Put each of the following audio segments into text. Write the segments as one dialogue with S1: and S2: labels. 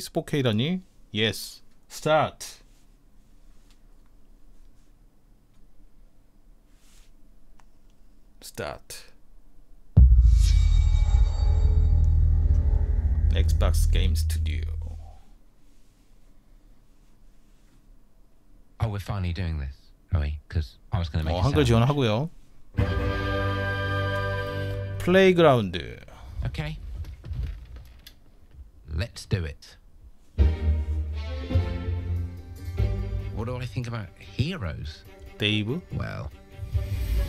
S1: 쇼케이스 4K라니? Yes. Start. Start. 엑스박스 게임 스튜디오.
S2: Oh, we're finally doing this, are we? Because I was going to make it
S1: 한글
S2: sound.
S1: 지원하고요. 플레이그라운드.
S2: Okay. Let's do it. What do I think about heroes?
S1: 데이브?
S2: Well,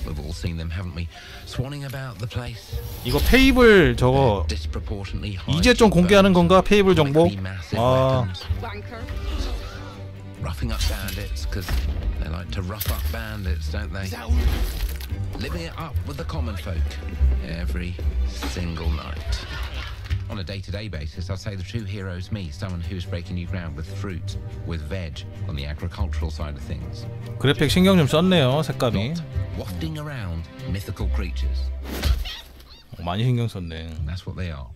S2: we've all seen them, haven't we? Swanning about the place.
S1: 이거 페이블 저거
S2: Disproportionately high
S1: 이제 좀 공개하는 건가? 페이블 정보? 아,
S2: roughing up bandits, because they like to rough up bandits, don't they? Living it up with the common folk every single night. On a day-to-day basis, I'd say the true hero is me, someone who's breaking new ground with fruit, with veg, on the agricultural side of things.
S1: 그래픽 신경 좀 썼네요, 색감이.
S2: Not wafting around mythical creatures.
S1: 많이 신경 썼네.
S2: That's what they are.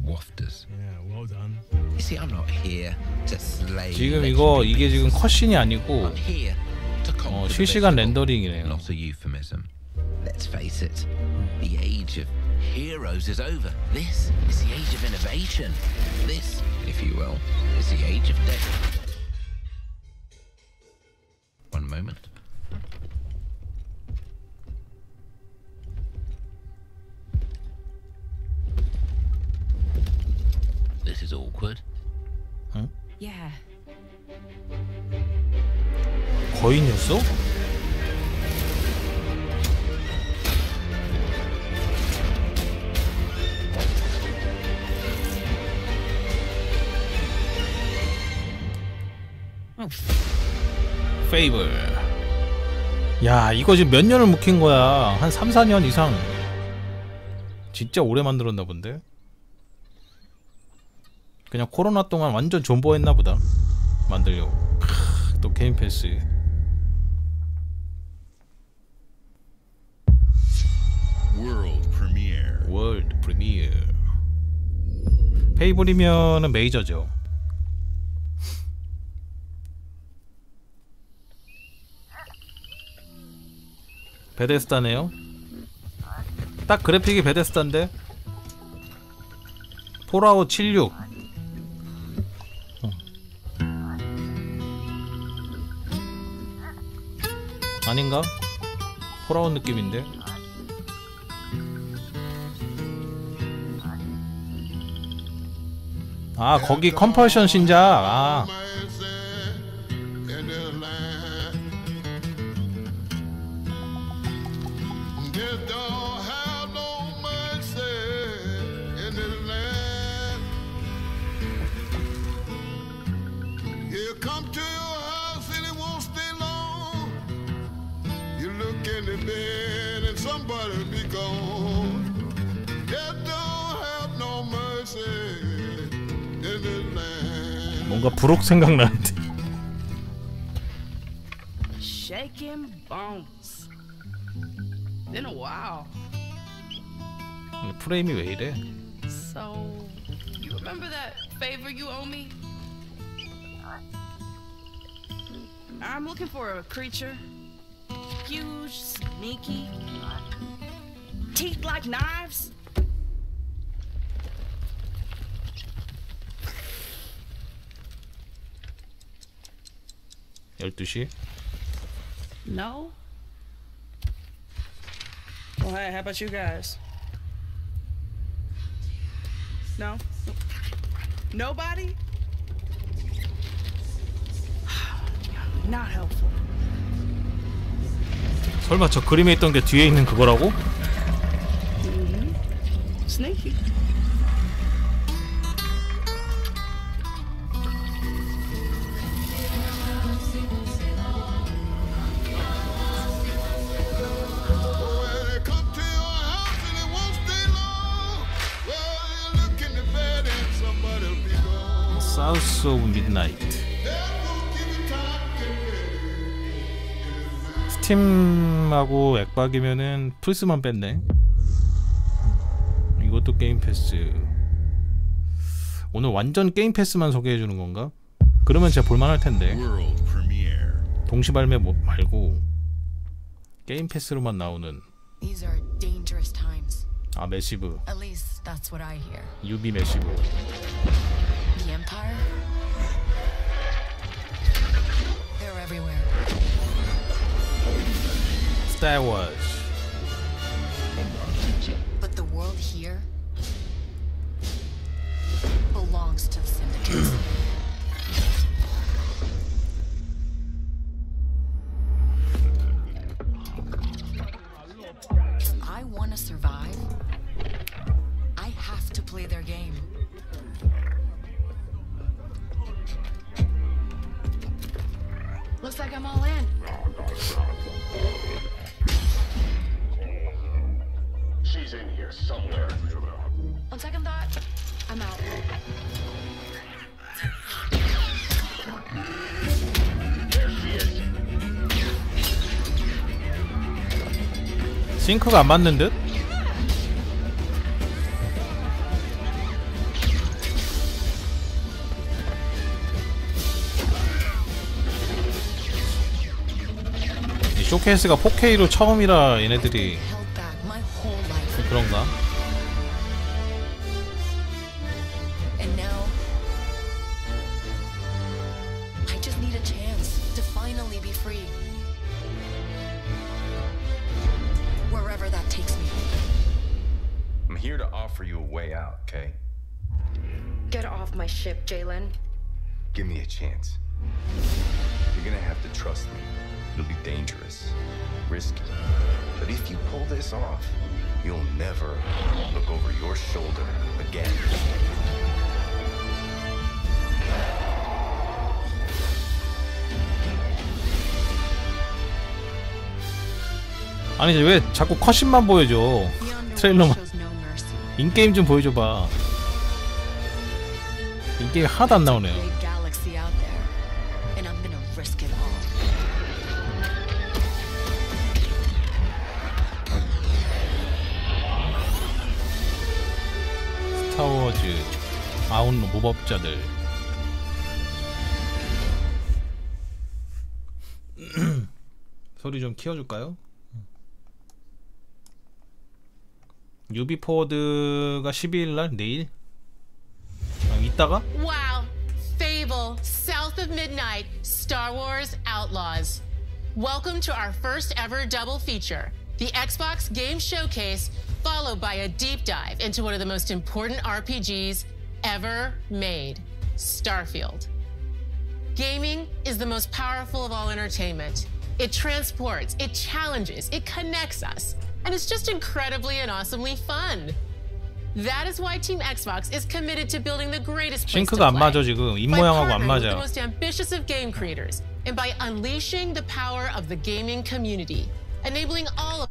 S2: Wafters.
S3: Yeah, well done.
S2: You see, I'm not here to slay.
S1: 지금 이게 지금 컷신이 아니고
S2: I'm here to conquer
S1: 실시간
S2: the vegetable.
S1: 렌더링이네요.
S2: Not a euphemism. Let's face it, the age of heroes is over. This is the age of innovation. This, if you will, is the age of death. One moment. This is awkward.
S4: Yeah.
S1: 거인이었어? 페이블. 야, 이거 지금 몇 년을 묵힌 거야? 한 3, 4년 이상. 진짜 오래 만들었나 본데? 그냥 코로나 동안 완전 존버했나 보다. 만들려고. 또 게임 패스. 월드 프리미어. 페이블이면은 메이저죠. 베데스다네요. 딱 그래픽이 베데스다인데. 폴아웃 76. 아닌가? 폴아웃 느낌인데. 아, 거기 컴퍼션 신작. 아. 뭔가 부록 생각나는데.
S4: Shaking bones. Been a while.
S1: 프레임이 왜 이래?
S4: So, you remember that favor you owe me? I'm looking for a creature. Huge, sneaky, teeth like knives.
S1: (12시)
S4: No? Well, hey, how about you guys? No? Nobody? Not helpful.
S1: 설마 저 그림에 있던 게 뒤에 있는 그거라고?
S4: Sneaky.
S1: 사우스 오브 미드나이트. 스팀하고 엑박이면은 플스만 뺐네. 이것도 게임 패스. 오늘 완전 게임 패스만 소개해주는 건가? 그러면 제가 볼만할 텐데. 동시 발매 말고 게임 패스로만 나오는.
S3: These are dangerous times.
S1: 아, 매시브.
S3: At least that's what I hear.
S1: 유비 매시브.
S3: The Empire? They're everywhere.
S1: Star Wars.
S3: But the world here belongs to the Syndicate. If I want to survive, I have to play their game.
S4: Looks like I'm all in.
S5: She's in here somewhere.
S4: On second thought, I'm out.
S5: There she is.
S1: 싱크가 안 맞는 듯? 이 쇼케이스가 4K로 처음이라 얘네들이
S3: Held back my whole life.
S1: 그런가?
S3: And now, I just need a chance to finally be free. Wherever that takes me.
S6: I'm here to offer you a way out, okay?
S4: Get off my ship, Jalen.
S6: Give me a chance. You're gonna have to trust me. It'll be dangerous, risky. But if you pull this off, you'll never look over your shoulder again.
S1: 아니 왜 자꾸 컷신만 보여줘? 트레일러만.
S3: Shows no mercy.
S1: 인게임 좀 보여줘봐. 인게임 하나도 안 나오네요.
S3: Big galaxy out there, and I'm gonna risk it all.
S1: 스타워즈 아웃로 모법자들. 소리 좀 키워줄까요? 유비포워드가 12일날 내일? 이따가?
S7: Wow. Fable, South of Midnight, Star Wars Outlaws. Welcome to our first ever double feature, the Xbox Game Showcase, followed by a deep dive into one of the most important RPGs ever made, Starfield. Gaming is the most powerful of all entertainment. It transports, it challenges, it connects us, and it's just incredibly and awesomely fun. That is why Team Xbox is committed to building the greatest place to
S1: 싱크가 안
S7: play.
S1: 맞아 지금. 입
S7: By
S1: 모양하고 안
S7: partnering with the
S1: 맞아.
S7: most ambitious of game creators, and by unleashing the power of the gaming community, enabling all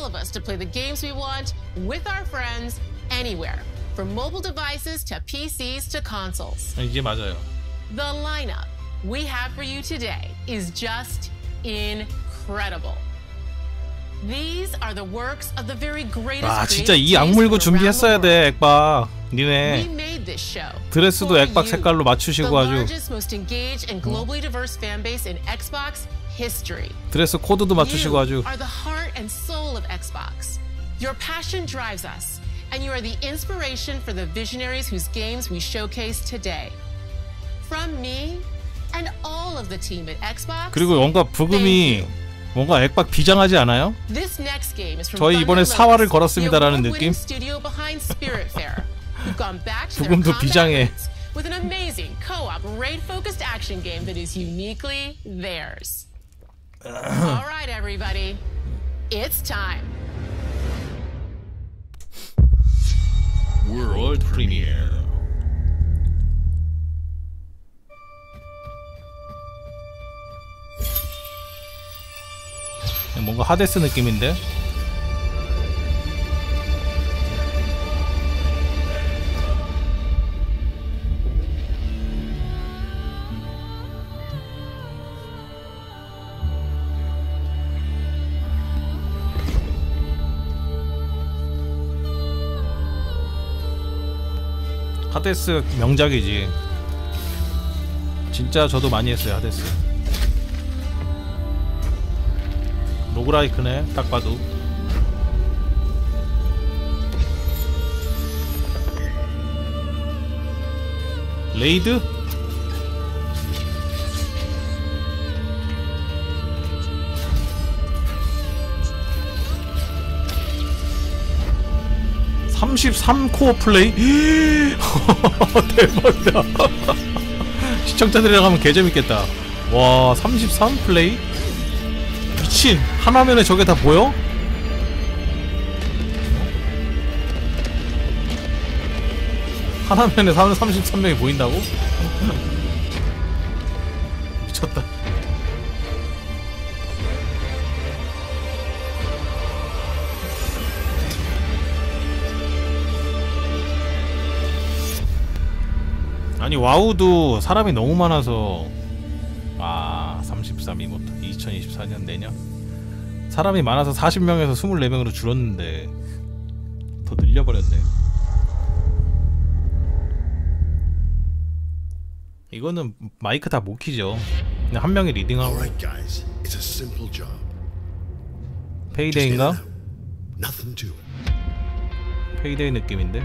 S7: of us to play the games we want with our friends anywhere, from mobile devices to PCs to consoles.
S1: 이게 맞아요.
S7: The lineup we have for you today is just incredible. These are the works of the very greatest.
S1: 아 진짜 이
S7: creative
S1: 악물고
S7: teams from around
S1: 준비했어야
S7: the world.
S1: 돼 액박.
S7: We
S1: 니네
S7: made this show
S1: 드레스도
S7: for
S1: 액박
S7: you,
S1: 색깔로 맞추시고
S7: the
S1: 아주
S7: largest, most engaged, and globally diverse fan base in Xbox history.
S1: 드레스 코드도 맞추시고
S7: You
S1: 아주
S7: are the heart and soul of Xbox. Your passion drives us, and you are the inspiration for the visionaries whose games we showcase today. From me and all of the team at Xbox.
S1: 그리고 뭔가 부금이 뭔가 액박 비장하지 않아요?
S7: This next game is from
S1: 저희 이번에
S7: Thunder
S1: 사활을
S7: Lotus,
S1: 걸었습니다라는
S7: the
S1: 느낌?
S7: award-winning studio behind Spiritfarer, who've gone back to their
S1: 부금도
S7: combat
S1: 비장해.
S7: roots with an amazing co-op raid-focused action game that is uniquely theirs. All right, everybody, it's time.
S1: 월드 프리미어. 뭔가 하데스 느낌인데? 하데스 명작이지. 진짜 저도 많이 했어요 하데스. 로그라이크네 딱 봐도. 레이드? (33코어) 플레이? 대박이다. 시청자들이랑 하면 개재밌겠다. 와, 33 플레이? 미친. 한 화면에 저게 다 보여? 한 화면에 33명이 보인다고? 미쳤다. 아니 와우도 사람이 너무 많아서 33이부터 2024년 내년 사람이 많아서 40명에서 24명으로 줄었는데 더 늘려버렸네. 이거는 마이크 다 못 키죠. 그냥 한 명이 리딩하고. 페이데이인가? 페이데이 느낌인데?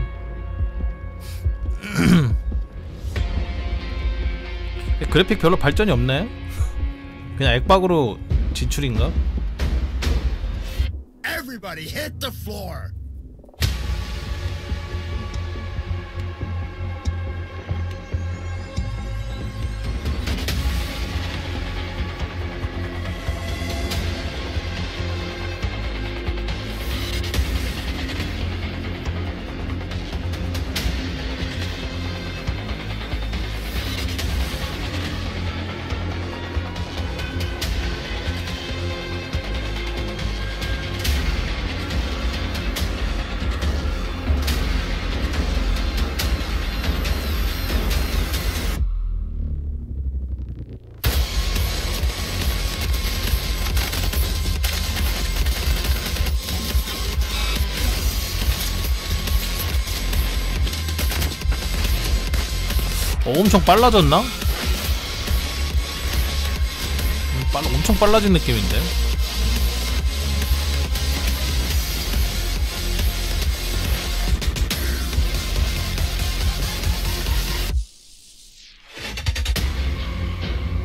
S1: 그래픽 별로 발전이 없네? 그냥 액박으로 진출인가?
S8: Everybody hit the floor.
S1: 엄청 빨라졌나? 엄청 빨라진 느낌인데?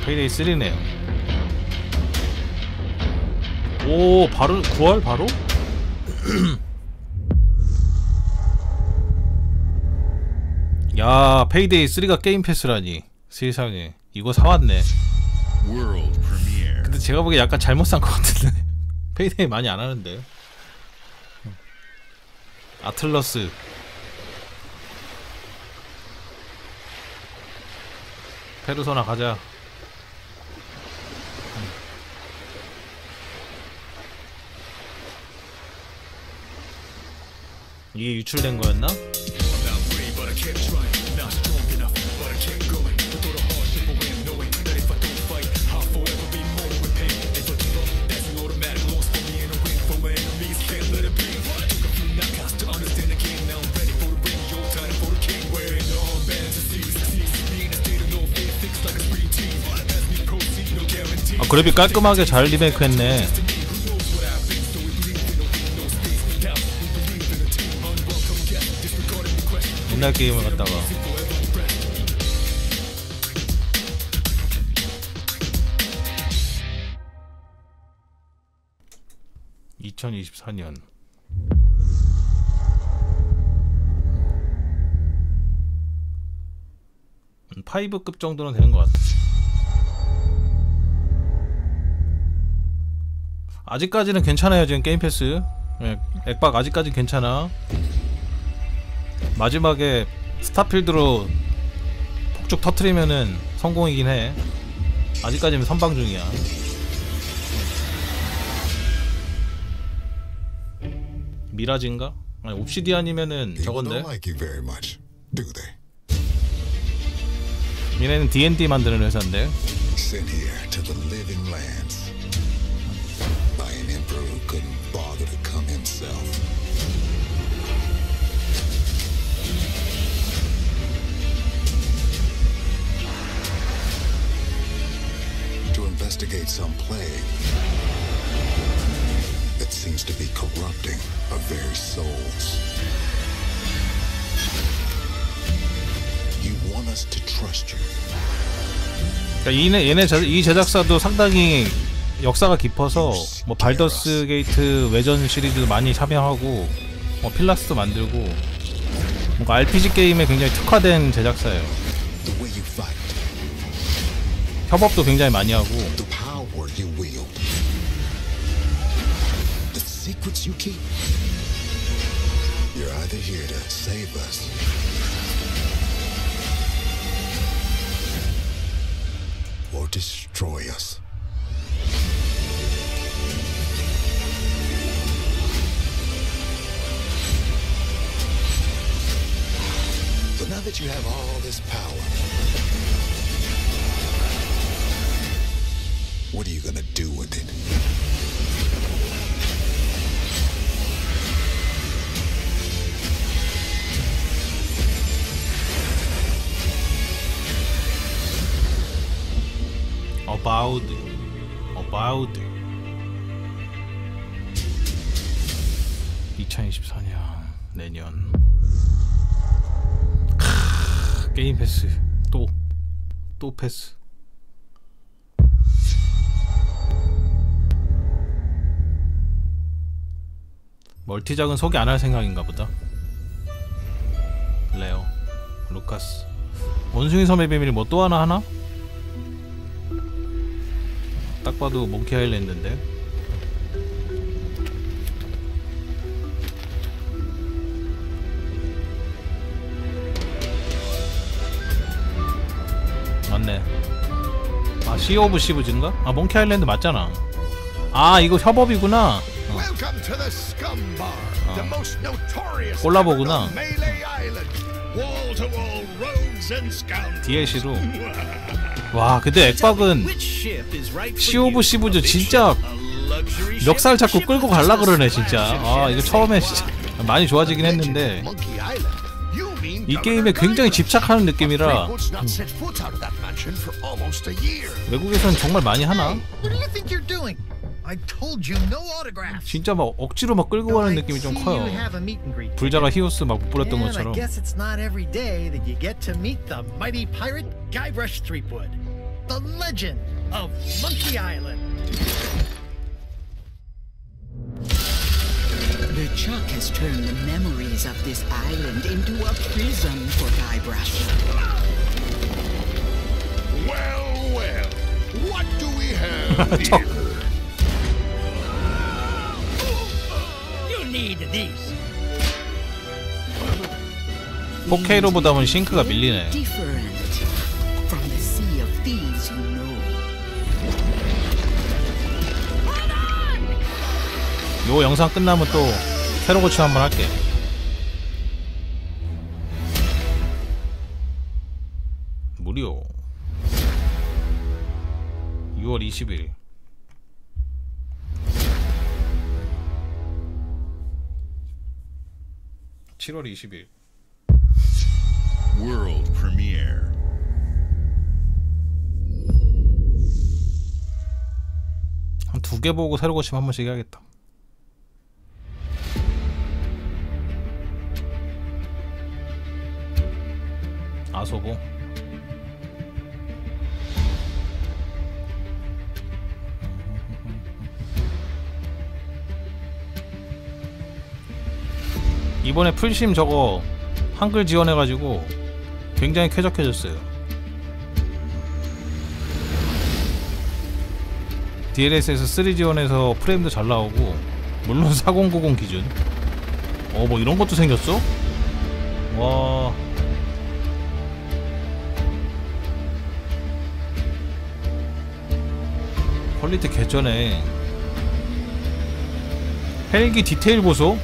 S1: 페이데이 3네요. 오, 바로 9월 바로? 야, 페이데이 3가 게임 패스라니. 세상에. 이거 사왔네. 근데 제가 보기에 약간 잘못 산 것 같은데. 페이데이 많이 안 하는데. 아틀러스. 페르소나 가자. 이게 유출된 거였나? 그래픽 깔끔하게 잘 리메이크 했네. 옛날 게임을 갖다가. (2024년) 5급 정도는 되는 것 같아. 아직까지는 괜찮아요. 지금 게임 패스. 예, 액박 아직까지 괜찮아. 마지막에 스타필드로 폭죽 터트리면은 성공이긴 해. 아직까지는 선방 중이야. 미라진가? 아니 옵시디안이면은 저건데. 얘네는 D&D 만드는 회사인데.
S8: investigate some plague that seems to be corrupting our very souls. You want us to trust you.
S1: 그러니까 이 제작사도 상당히 역사가 깊어서 뭐 발더스 게이트 외전 시리즈도 많이 참여하고 뭐 필라스도 만들고 뭔가 RPG 게임에 굉장히 특화된 제작사예요.
S8: The way you fight,
S1: 협업도 굉장히 많이 하고.
S8: the power you wield, the secrets you keep. You're either here to save us or destroy us. So now that you have all this power, what are you gonna do with it?
S1: About 2024년 내년 게임 패스 또 패스. 멀티작은 소개 안 할 생각인가 보다. 레오, 루카스, 원숭이 섬의 비밀이 뭐 또 하나 하나? 딱 봐도 몽키 아일랜드인데. 맞네. 아, 시 오브 시브즈인가? 아, 몽키 아일랜드 맞잖아. 아, 이거 협업이구나.
S8: Welcome to the Scum Bar, the most notorious
S1: 콜라보구나.
S8: Melee Island. Wall-to-wall rogues and scoundrels.
S1: DLC로. 와, 근데 엑박은 시 오브 시브즈 진짜 멱살 잡고 끌고 갈라 그러네 진짜. 아, 이거 처음에 진짜 많이 좋아지긴 했는데 이 게임에 굉장히 집착하는 느낌이라 외국에선 정말 많이 하나? 진짜 막 억지로 막 끌고 가는 느낌이 좀 커요. 불자가 히오스 막 못 부렸던 것처럼.
S9: The legend of Monkey Island.
S3: The Chuck has turned the memories of this island into a prison for Guybrush.
S8: Well, well, what do we have here?
S9: You need these.
S1: 4K로 보다 보면 싱크가 밀리네.
S3: Different from the sea of thieves you know.
S1: 요 영상 끝나면 또 새로 고침 한번 할게. 무료 6월 20일. (7월 20일)
S10: World premiere.
S1: 한 2개 보고 새로 고침 한 번씩 해야겠다. 아소보. 이번에 풀심 저거 한글 지원해가지고 굉장히 쾌적해졌어요. DLS에서 3 지원해서 프레임도 잘 나오고, 물론 4090 기준. 뭐 이런 것도 생겼어? 와. 퀄리티 개쩌네. 헬기 디테일 보소?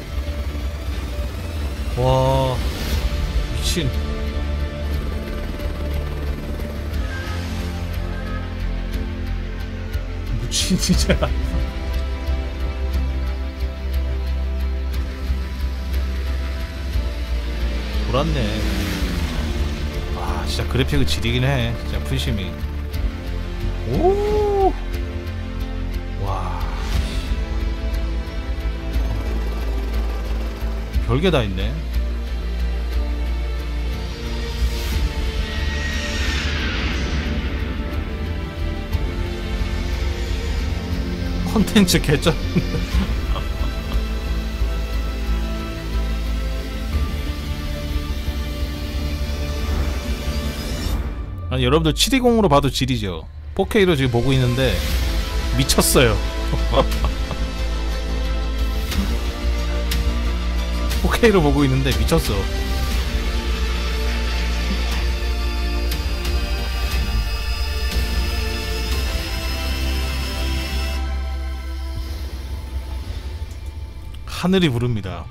S1: 와, 미친. 미친 진짜. 돌았네. 와, 진짜 그래픽은 지리긴 해. 진짜 풀심이. 오. 별게 다 있네. 컨텐츠 개쩔. 아니 여러분들 720으로 봐도 질이죠. 4K로 지금 보고 있는데 미쳤어요. 4K로 보고 있는데 미쳤어. 하늘이 부릅니다.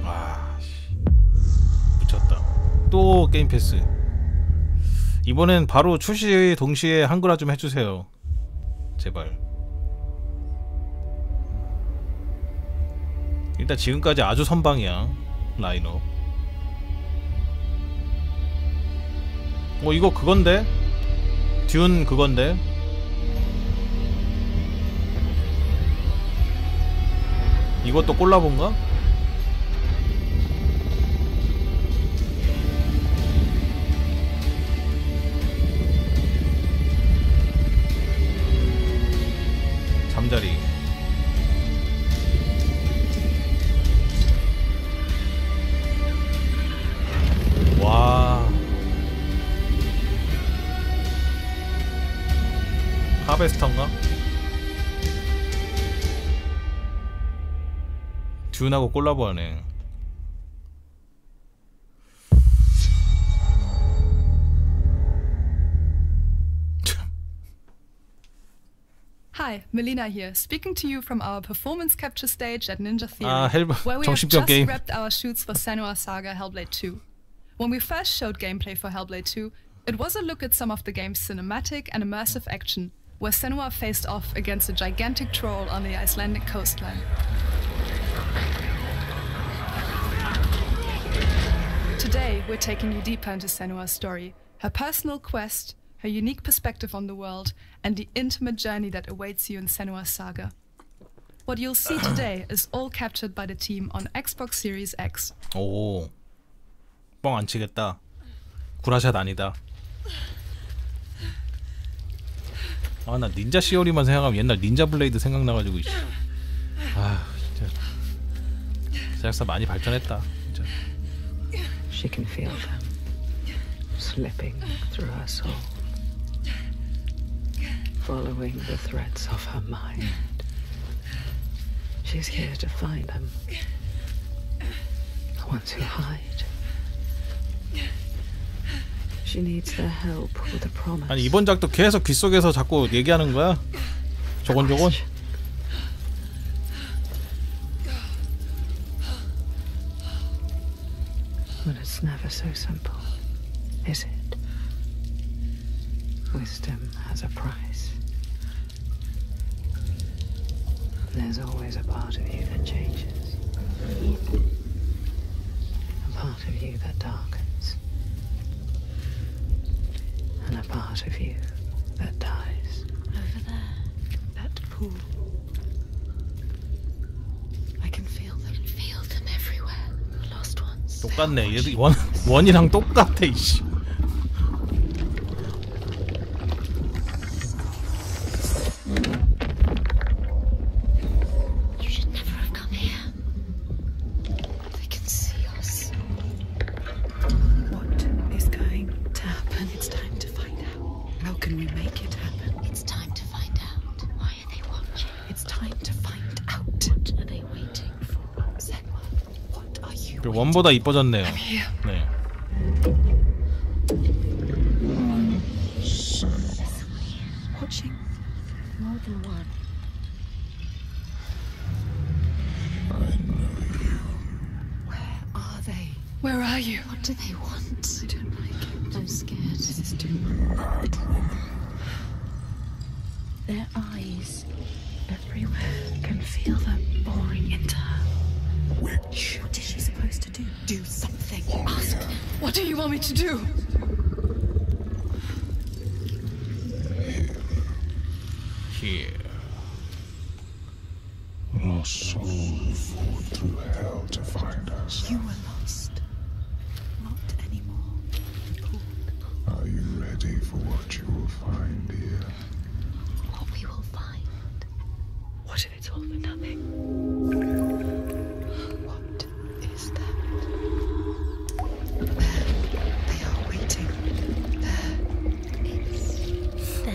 S1: 와, 미쳤다. 또 게임 패스. 이번엔 바로 출시 동시에 한글화 좀 해주세요. 제발. 일단 지금까지 아주 선방이야. 라인업. 이거 그건데? 듄 그건데? 이것도 콜라보인가? 잠자리. 와. 하베스터인가? 듄하고 콜라보하네.
S10: Hi, Melina here, speaking to you from our performance capture stage at Ninja Theory, where we have
S1: 정신병
S10: just
S1: 게임.
S10: wrapped our shoots for Senua's Saga Hellblade 2. When we first showed gameplay for Hellblade 2, it was a look at some of the game's cinematic and immersive action, where Senua faced off against a gigantic troll on the Icelandic coastline. Today, we're taking you deeper into Senua's story, her personal quest, her unique perspective on the world, and the intimate journey that awaits you in Senua's Saga. What you'll see today is all captured by the team on Xbox Series X.
S1: 오, 뻥 안 치겠다. 구라샷 아니다. 아, 나 닌자 시오리만 생각하면 옛날 닌자 블레이드 생각나가지고. 아, 진짜 제작사 많이 발전했다. 진짜.
S3: She can feel them slipping through her soul, following the threads of her mind. She's here to find them, the ones who hide. She needs their help with a promise.
S1: 아니 이번 작도 계속 귓속에서 자꾸 얘기하는 거야? 조곤조곤?
S3: But it's never so simple, is it? Wisdom has a price. There's always a part of you that changes. A part of you that darkens. And a part of you that dies.
S11: Over there, that pool. I can feel them. Feel them everywhere. The lost ones.
S1: 똑같네. 얘도 원이랑 똑같아 이씨.
S11: You should never have come here. They can see us.
S3: What is going to happen? It's time to find out. How can we make it happen?
S11: It's time to find out. Why are they watching?
S3: It's time to find out.
S11: What are they waiting for?
S3: Senua, what are you
S1: 원보다 이뻐졌네요. 네.
S3: watching?
S11: More than one.
S3: Where are they?
S10: Where are you?
S11: What do they want?
S3: I don't like it.
S11: I'm scared.
S3: This is too much.
S11: Their eyes.
S3: Everywhere. Can feel them boring into her. Which? What is she supposed to do? Do something. Ask them.
S10: What do you want me to do?
S1: Here.
S12: Our soul fought through hell to find us.
S3: You were lost. Not anymore.
S12: Are you ready for what you will find here?
S11: What we will find.
S3: What if it's all for nothing? What is that? They are waiting.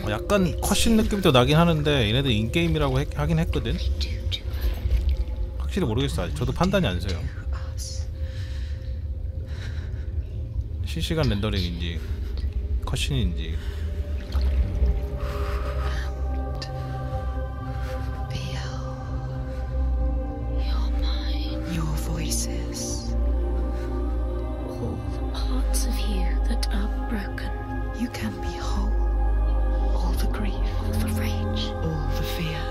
S1: 약간 컷신 느낌도 나긴 하는데 얘네들 인게임이라고 하긴 했거든. 확실히 모르겠어. 아직 저도 판단이 안 서요. 실시간 렌더링인지 컷신인지.
S3: Your voices.
S11: All the parts of you that are broken.
S3: You can be whole. All the grief,
S11: all the rage,
S3: all the fear.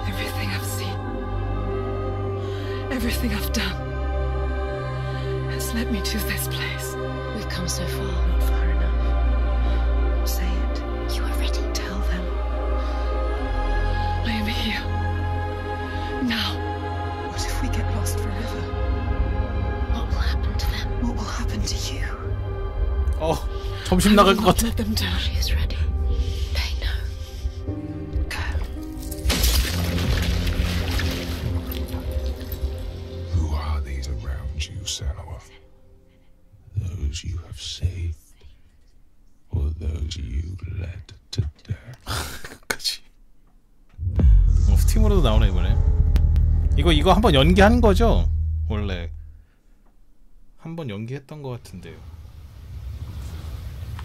S3: Everything I've seen. Everything I've done has led me to this place.
S11: We've come so far.
S3: Not far enough. Say it.
S11: You are ready.
S3: Tell them. I am here. Now. What if we get lost forever?
S11: What will happen to them?
S3: What will happen to you?
S1: 점심 나갈 것 같아.
S3: Let them down.
S11: She is ready. They know.
S3: Go.
S12: Who are these around you, Senua? Those you have saved, or those you led to death?
S1: 그치. 스팀으로도 나오네 이번에. 이거 한번 연기한 거죠? 원래 한번 연기했던 것 같은데요.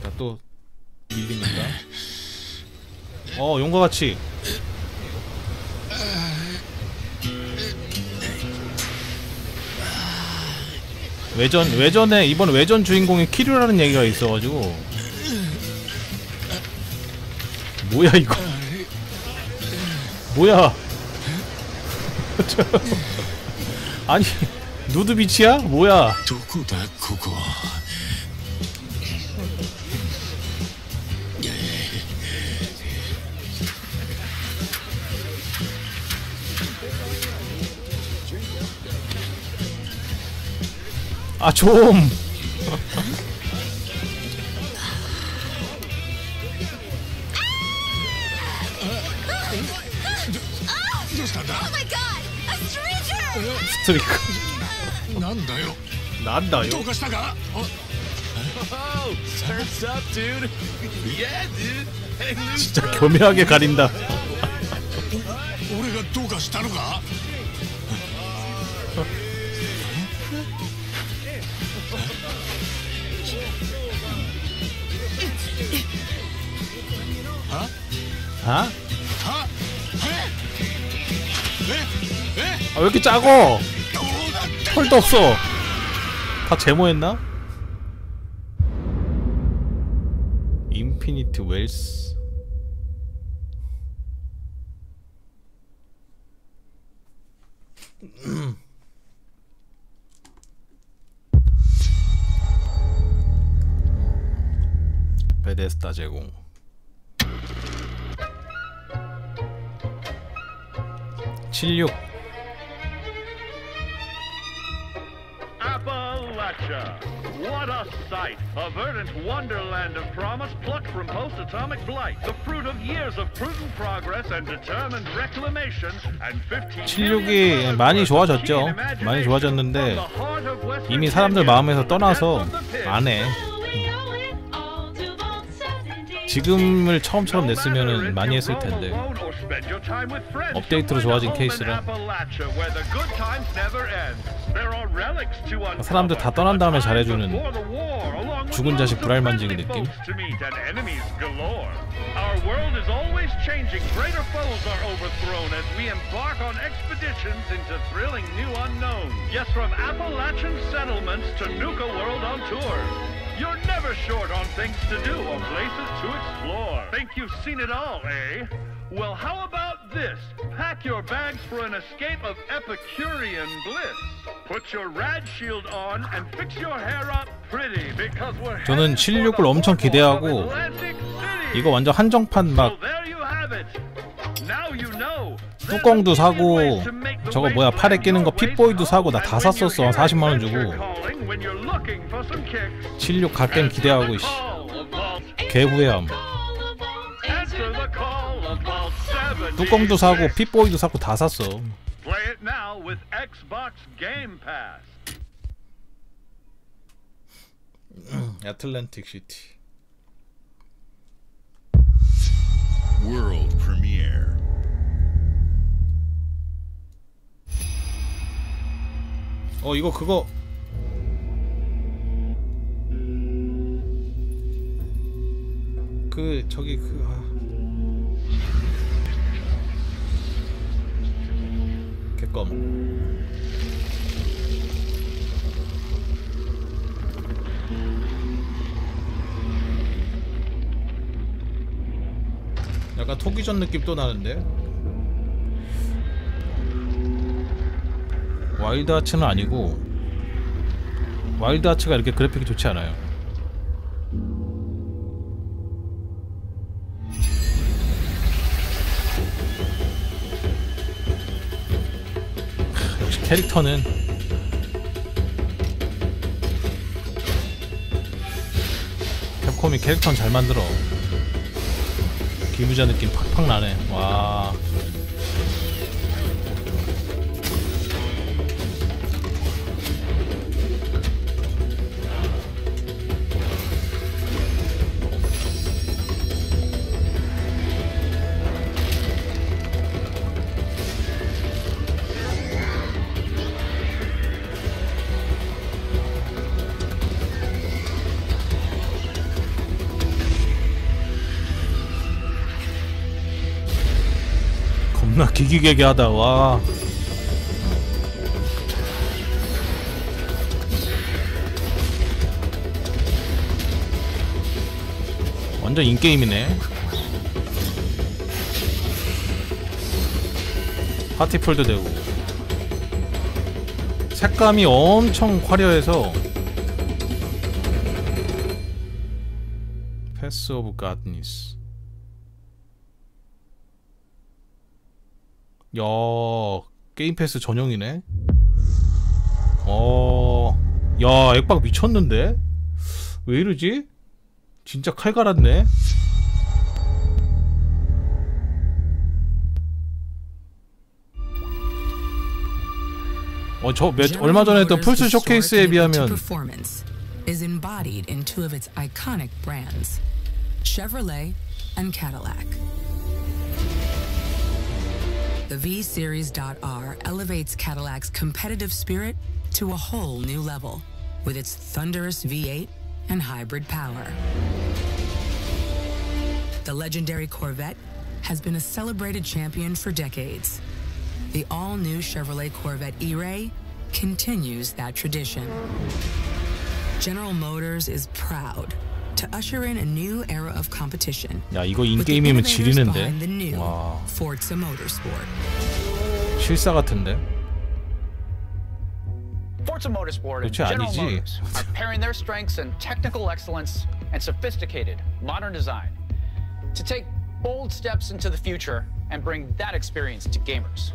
S1: 자, 또 밀립니까? 용과 같이 외전에 이번 외전 주인공이 키류라는 얘기가 있어가지고. 뭐야 이거? 뭐야? 아니 누드비치야? 뭐야? 아 좀. 스트리크. 난다요. 진짜 교묘하게 가린다. 아? 왜 이렇게 작어? 털도 없어. 다 제모했나? 인피니트 웰스. 베데스다 제공.
S13: Appalachia! What a sight! A verdant wonderland of promise plucked from post-atomic blight. The fruit of years of prudent progress and determined reclamation and
S1: 76이 많이 좋아졌죠. 많이 좋아졌는데 이미 사람들 마음에서 떠나서 안 해. 지금을 처음처럼 냈으면 많이 했을 텐데. 업데이트로 좋아진 케이스라. 사람들 다 떠난 다음에 잘해주는 죽은 자식 불알만지기 느낌.
S13: Our world is always changing. Greater foes are overthrown as we embark on expeditions into thrilling new unknowns. Yes, from Appalachian settlements to Nuka World on tours. You're never short on things to do or places to explore. Think you've seen it all, eh? Well, how about this? Pack your bags for an escape of Epicurean bliss. Put your rad shield on and fix your hair up pretty because we're
S1: 저는 76을 엄청 기대하고 이거 완전 한정판 막 뚜껑도 사고 저거 뭐야 팔에 끼는 거 핏보이도 사고 나 다 샀었어. 40만원 주고 76 갈 땐 기대하고 씨. 개후회함. 뚜껑도 사고 핏보이도 사고 다 샀어.
S13: Play it now with Xbox Game Pass.
S1: 애틀랜틱 시티.
S8: World premiere.
S1: 이거 그거 그 저기 개껌. 약간 토기전 느낌 또 나는데. 와일드 아츠는 아니고, 와일드 아츠가 이렇게 그래픽이 좋지 않아요. 역시 캐릭터는 캡콤이 캐릭터는 잘 만들어. 기부자 느낌 팍팍 나네. 와. 겁나 기기개개하다. 와. 완전 인게임이네. 파티풀도 되고 색감이 엄청 화려해서. 패스 오브 가드니스. 야, 게임 패스 전용이네. 야, 엑박 미쳤는데? 왜 이러지? 진짜 칼 갈았네. 얼마 전에 했던 플스 쇼케이스에 비하면
S14: is embodied in two of its iconic brands, Chevrolet and Cadillac. The V-Series.R elevates Cadillac's competitive spirit to a whole new level with its thunderous V8 and hybrid power. The legendary Corvette has been a celebrated champion for decades. The all-new Chevrolet Corvette E-Ray continues that tradition. General Motors is proud to usher in a new era of competition.
S1: 야, 이거 인게임이면 지리는데. 와.
S14: Forza Motorsport.
S1: 실사 같은데.
S15: Forza Motorsport and General Motors are pairing their strengths in technical excellence and sophisticated modern design to take bold steps into the future and bring that experience to gamers.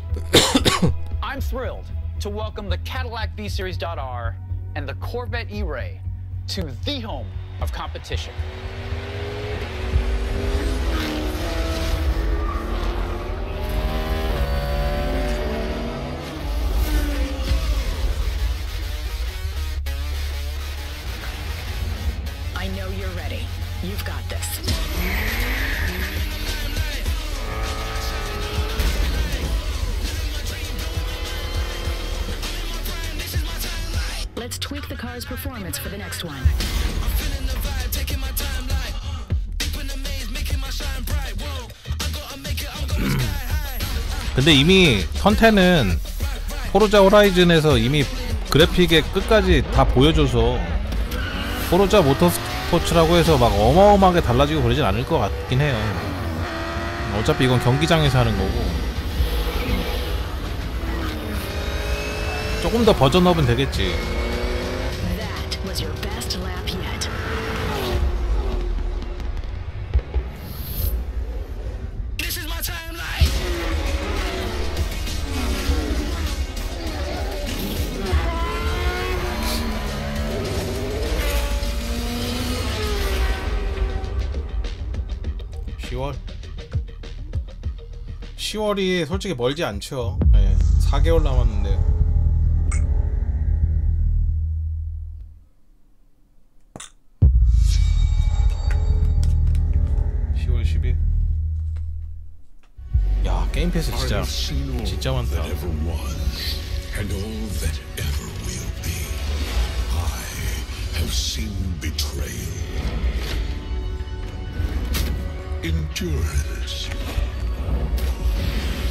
S15: I'm thrilled to welcome the Cadillac V-Series.R and the Corvette E-Ray to the home of competition.
S3: I know you're ready. You've got this. Let's tweak the car's performance for the next one.
S1: 근데 이미 턴10은 포르자 호라이즌에서 이미 그래픽의 끝까지 다 보여줘서 포르자 모터스포츠라고 해서 막 어마어마하게 달라지고 그러진 않을 것 같긴 해요. 어차피 이건 경기장에서 하는 거고 조금 더 버전업은 되겠지.
S3: That was your best lap yet.
S1: 10월이 솔직히 멀지 않죠. 예, 4개월 남았는데. 야, 게임 패스 진짜 많다.
S12: And all that ever will be. I have seen betrayal, endurance,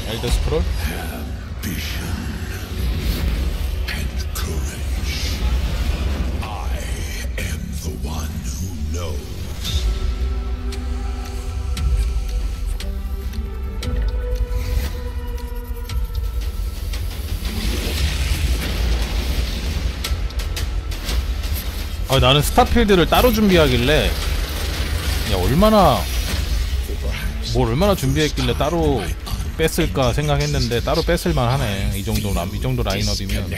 S1: 엘더 스크롤,
S12: ambition, and courage. I am the one who knows.
S1: 아, 나는 스타필드를 따로 준비하길래 야, 뭘 얼마나 준비했길래 따로 뺐을까 생각했는데 따로 뺐을만 하네. 이 정도 라인업이면.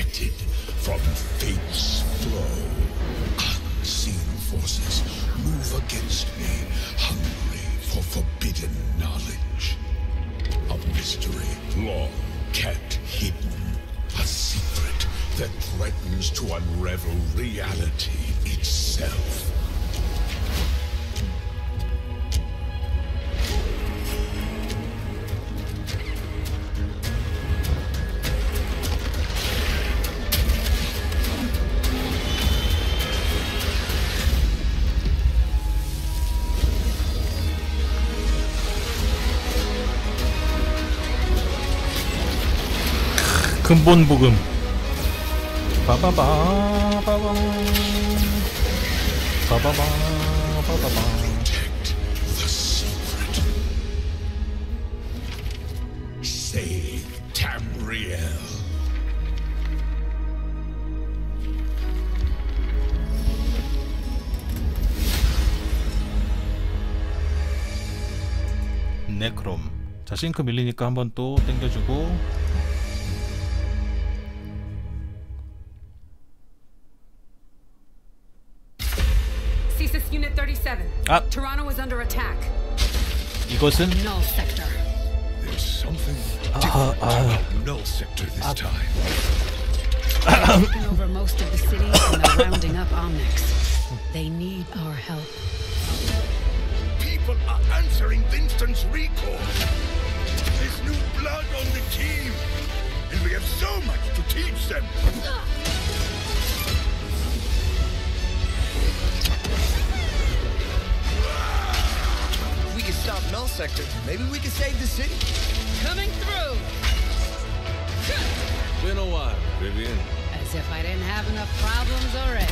S12: That threatens to unravel reality itself.
S1: 근본 부금. 바바바 바바 바바바 바바바.
S12: Save Tamriel.
S1: 네크롬. 자, 싱크 밀리니까 한번 또 땡겨주고.
S16: Unit 37.
S1: 아.
S16: Toronto is under attack.
S1: 이것은
S16: Null sector.
S12: There's something different about Null sector this time.
S16: They're taking over most of the city and they're rounding up Omnics. They need our help.
S8: People are answering Winston's recall. There's new blood on the team, and we have so much to teach them.
S17: We can stop Null Sector. Maybe we can save the city.
S16: Coming through.
S17: Been a while, Vivian.
S16: As if I didn't have enough problems already.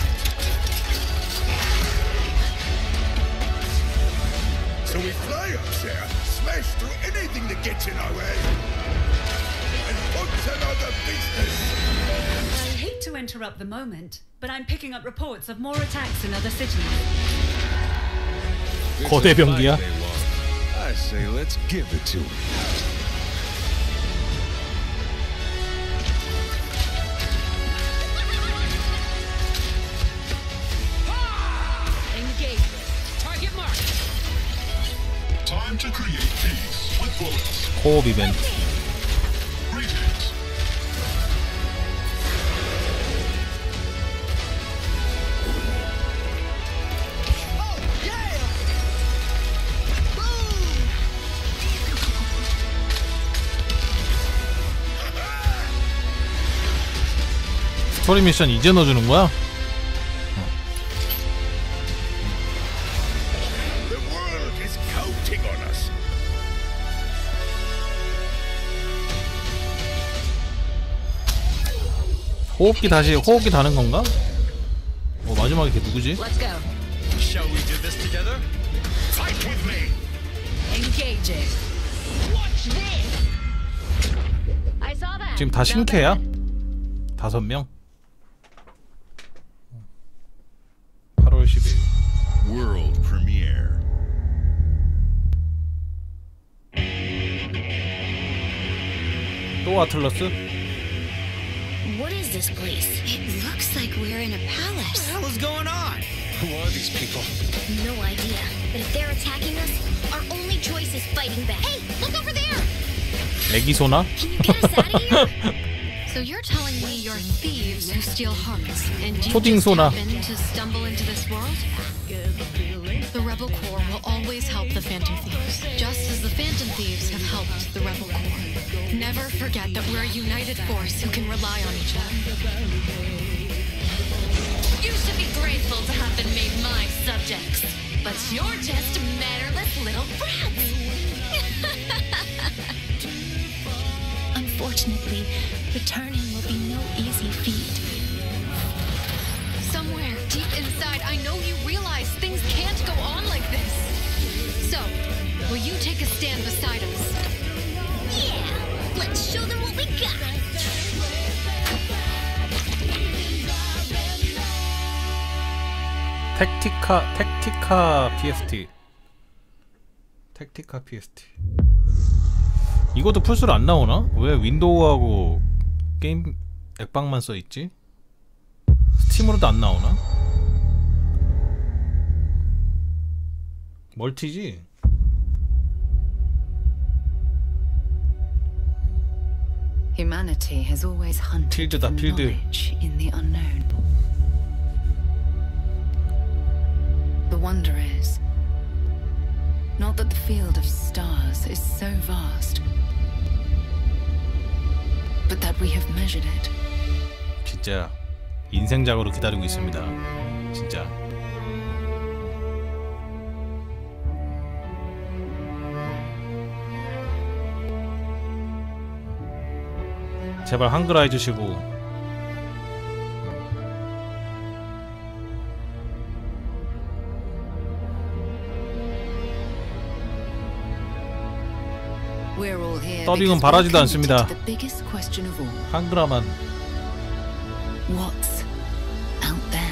S8: So we fly up there, smash through anything that gets in our way, and punch another business.
S18: I hate to interrupt the moment, but I'm picking up reports of more attacks in other cities.
S1: 거대 병기야.
S12: I say let's give it to him.
S16: Engage. Target mark.
S12: Time to create peace with bullets.
S1: 코업 이벤트.
S12: Greetings.
S1: 스토리 미션 이제 넣어주는 거야?
S8: The world is counting on us.
S1: 호흡기 다는 건가? 마지막에 걔 누구지?
S16: Let's go.
S17: Shall we do this together?
S8: Fight with me.
S16: Engaging.
S18: Watch this. I saw that.
S1: 지금 다 신캐야? 5명? 8월 10일
S12: World premiere.
S1: 또 아틀러스?
S11: What is this place? It looks like we're in a palace.
S17: What the hell is going on? Who are these people?
S11: No idea. But if they're attacking us, our only choice is fighting back. Hey, look over there!
S1: 애기 소나?
S11: So you're telling me you're thieves who steal hearts, and you
S1: 초딩
S11: just
S1: 소나.
S11: happen to stumble into this world? The Rebel Corps will always help the Phantom Thieves, just as the Phantom Thieves have helped the Rebel Corps. Never forget that we're a united force who can rely on each other. You should be grateful to have been made my subjects, but you're just mannerless little brats.
S3: Unfortunately, returning will be no easy feat.
S11: Somewhere deep inside, I know you realize things can't go on like this. So, will you take a stand beside us?
S3: Yeah, let's show them what we got.
S1: 택티카 PST. 택티카 PST. 이것도 풀스로 안 나오나? 왜 윈도우하고 게임 엑박만 써 있지? 스팀으로도 안 나오나? 멀티지?
S16: Humanity has always hunted for knowledge in the unknown. The wonder is not that the field of stars is so vast, but that we have measured it.
S1: 진짜 인생작으로 기다리고 있습니다. 진짜. 제발 한글화 해주시고. 더빙은 바라지도 않습니다. 한글화만.
S16: What's out there?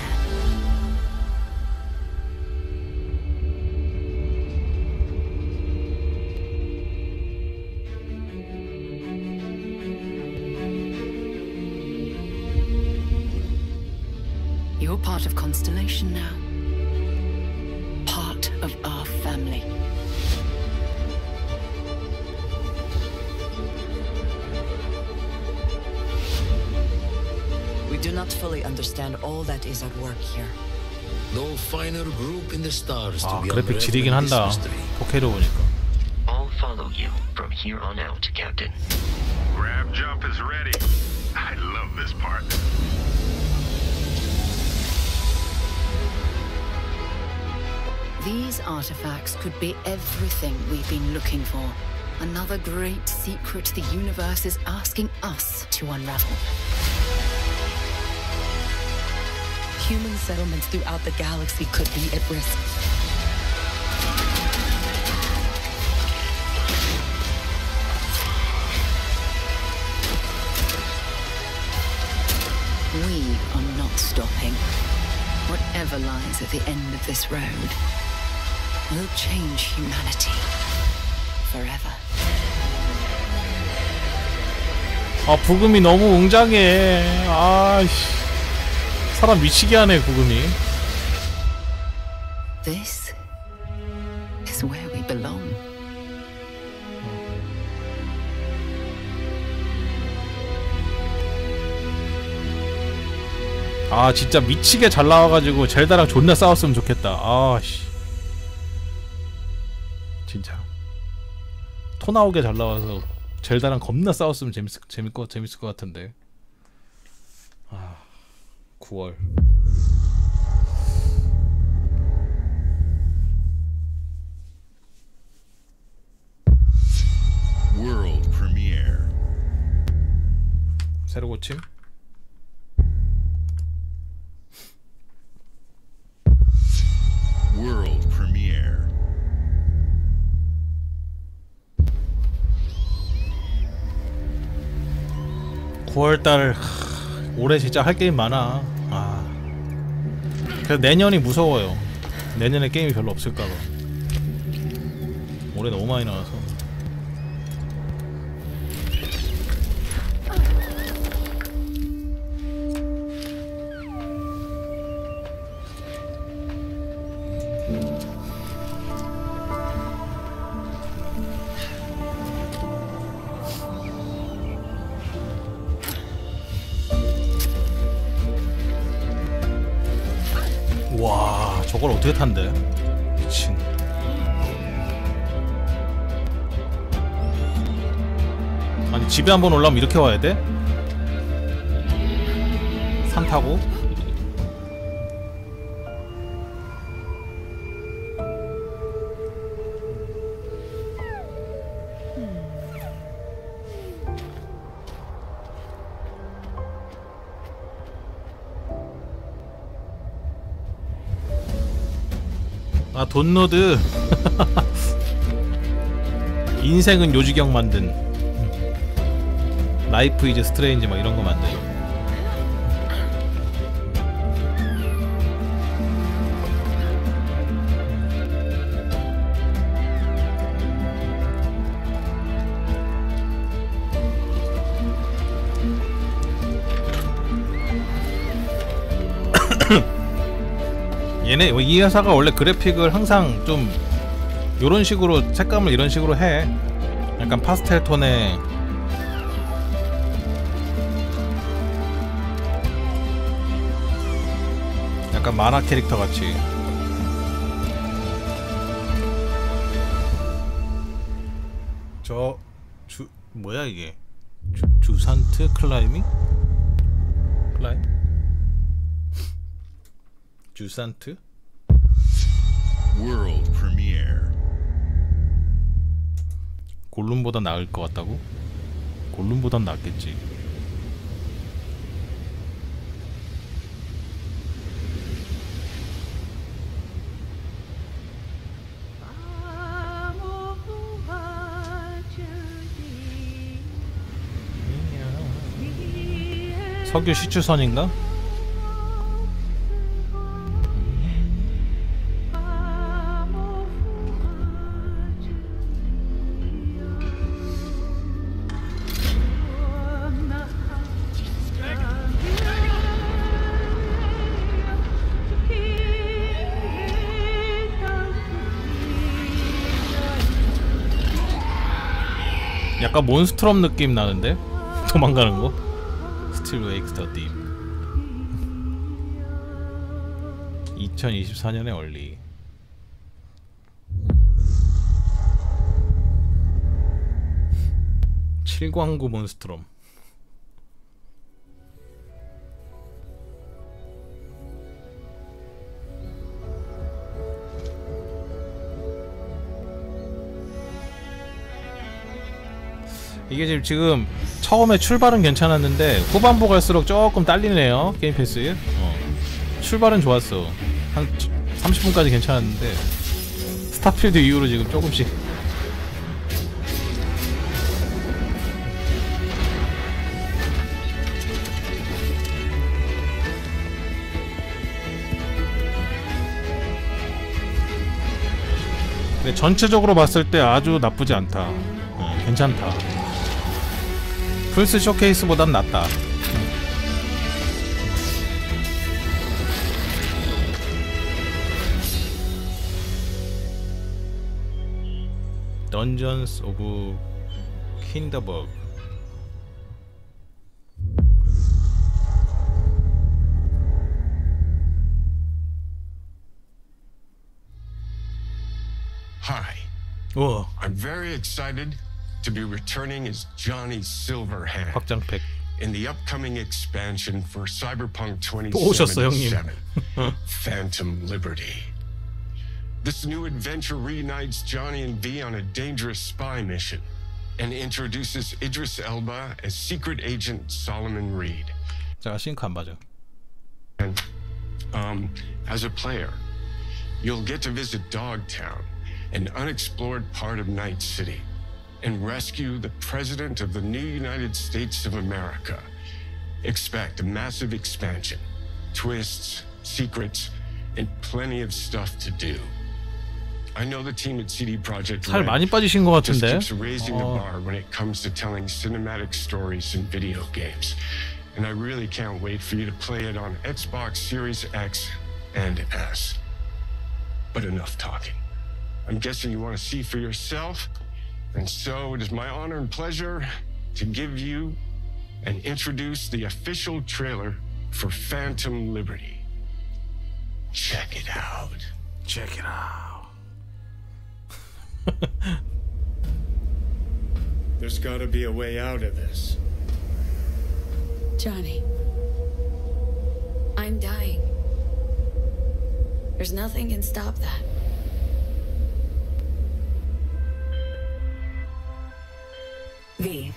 S16: You're part of Constellation now. Part of our family.
S19: We do not fully understand all that is at work here.
S20: No finer group in the stars to be
S1: 그래픽 지리긴 한다. 4K로 보니까.
S21: I'll follow you from here on out, Captain.
S5: Grab jump is ready. I love this part.
S16: These artifacts could be everything we've been looking for. Another great secret the universe is asking us to unravel.
S19: Human settlements throughout the galaxy could be at risk.
S16: We are not stopping. Whatever lies at the end of this road will change humanity forever.
S1: 아, 부금이 너무 웅장해. 아이씨. 사람 미치게 하네, 부금이.
S16: This is where we belong.
S1: 아, 진짜 미치게 잘 나와가지고 젤다랑 존나 싸웠으면 좋겠다. 아씨. 진짜. 토 나오게 잘 나와서 젤다랑 겁나 싸웠으면 재밌을 것 같은데. 아, 9월.
S8: World premiere.
S1: 새로 고침?
S8: World premiere.
S1: (9월달) 올해 진짜 할 게임 많아. 아, 그래서 내년이 무서워요. 내년에 게임이 별로 없을까봐. 올해 너무 많이 나와서. 저걸 어떻게 탄대? 미친. 아니 집에 한번 올라오면 이렇게 와야 돼? 산 타고? 아 돈노드. 인생은 요지경 만든 라이프 이즈 스트레인지 막 이런 거 만든. 얘네 이 회사가 원래 그래픽을 항상 좀 요런 식으로 색감을 이런 식으로 해. 약간 파스텔 톤의 약간 만화 캐릭터 같이. 저 뭐야 이게? 주산트 클라이밍? 주산트?
S12: World premiere.
S1: 골룸보다 나을 것 같다고? 골룸보단 낫겠지. 석유 시추선인가? 약간 몬스트럼 느낌 나는데? 도망가는 거? Still wakes the deep. 2024년에 얼리. 칠광구 몬스트럼. 이게 지금 처음에 출발은 괜찮았는데 후반부 갈수록 조금 딸리네요. 게임 패스. 출발은 좋았어. 한 30분까지 괜찮았는데 스타필드 이후로 지금 조금씩. 근데 전체적으로 봤을 때 아주 나쁘지 않다. 괜찮다. 플스 쇼케이스보단 낫다. 던전스 오브 킨더버그.
S12: Hi.
S1: 우와.
S12: I'm very excited to be returning as Johnny Silverhand
S1: 확장팩.
S12: in the upcoming expansion for Cyberpunk
S1: 또 오셨어, 형님.
S12: 2077, Phantom Liberty. This new adventure reunites Johnny and V on a dangerous spy mission and introduces Idris Elba as secret agent Solomon Reed.
S1: 제가 싱크 안 봐줘.
S12: And, as a player, you'll get to visit Dogtown, an unexplored part of Night City, and rescue the President of the new United States of America. Expect a massive expansion, twists, secrets, and plenty of stuff to do. I know the team at CD Projekt
S1: 살 많이 빠지신 것
S12: just
S1: 같은데.
S12: keeps raising the bar when it comes to telling cinematic stories in video games. And I really can't wait for you to play it on Xbox Series X and S. But enough talking. I'm guessing you want to see for yourself. And so it is my honor and pleasure to give you and introduce the official trailer for Phantom Liberty.
S20: Check it out.
S1: Check it out.
S8: There's gotta be a way out of this.
S19: Johnny, I'm dying. There's nothing can stop that.
S2: V.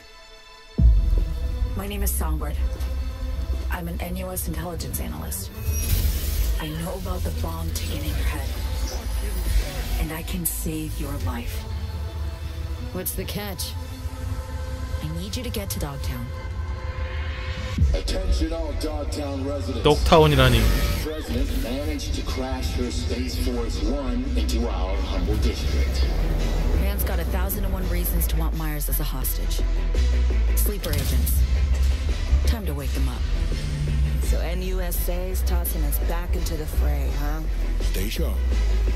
S2: My name is Songbird. I'm an NUS intelligence analyst. I know about the bomb ticking in your head. And I can save your life.
S19: What's the catch?
S2: I need you to get to Dogtown.
S20: Attention all Dogtown residents.
S1: 독타운이라니.
S20: President managed to crash your Space Force 1 into our humble district.
S2: Man's got 1,001 reasons to want Myers as a hostage. Sleeper agents. Time to wake them up.
S22: So NUSA's tossing us back into the fray, huh?
S20: Stay sharp.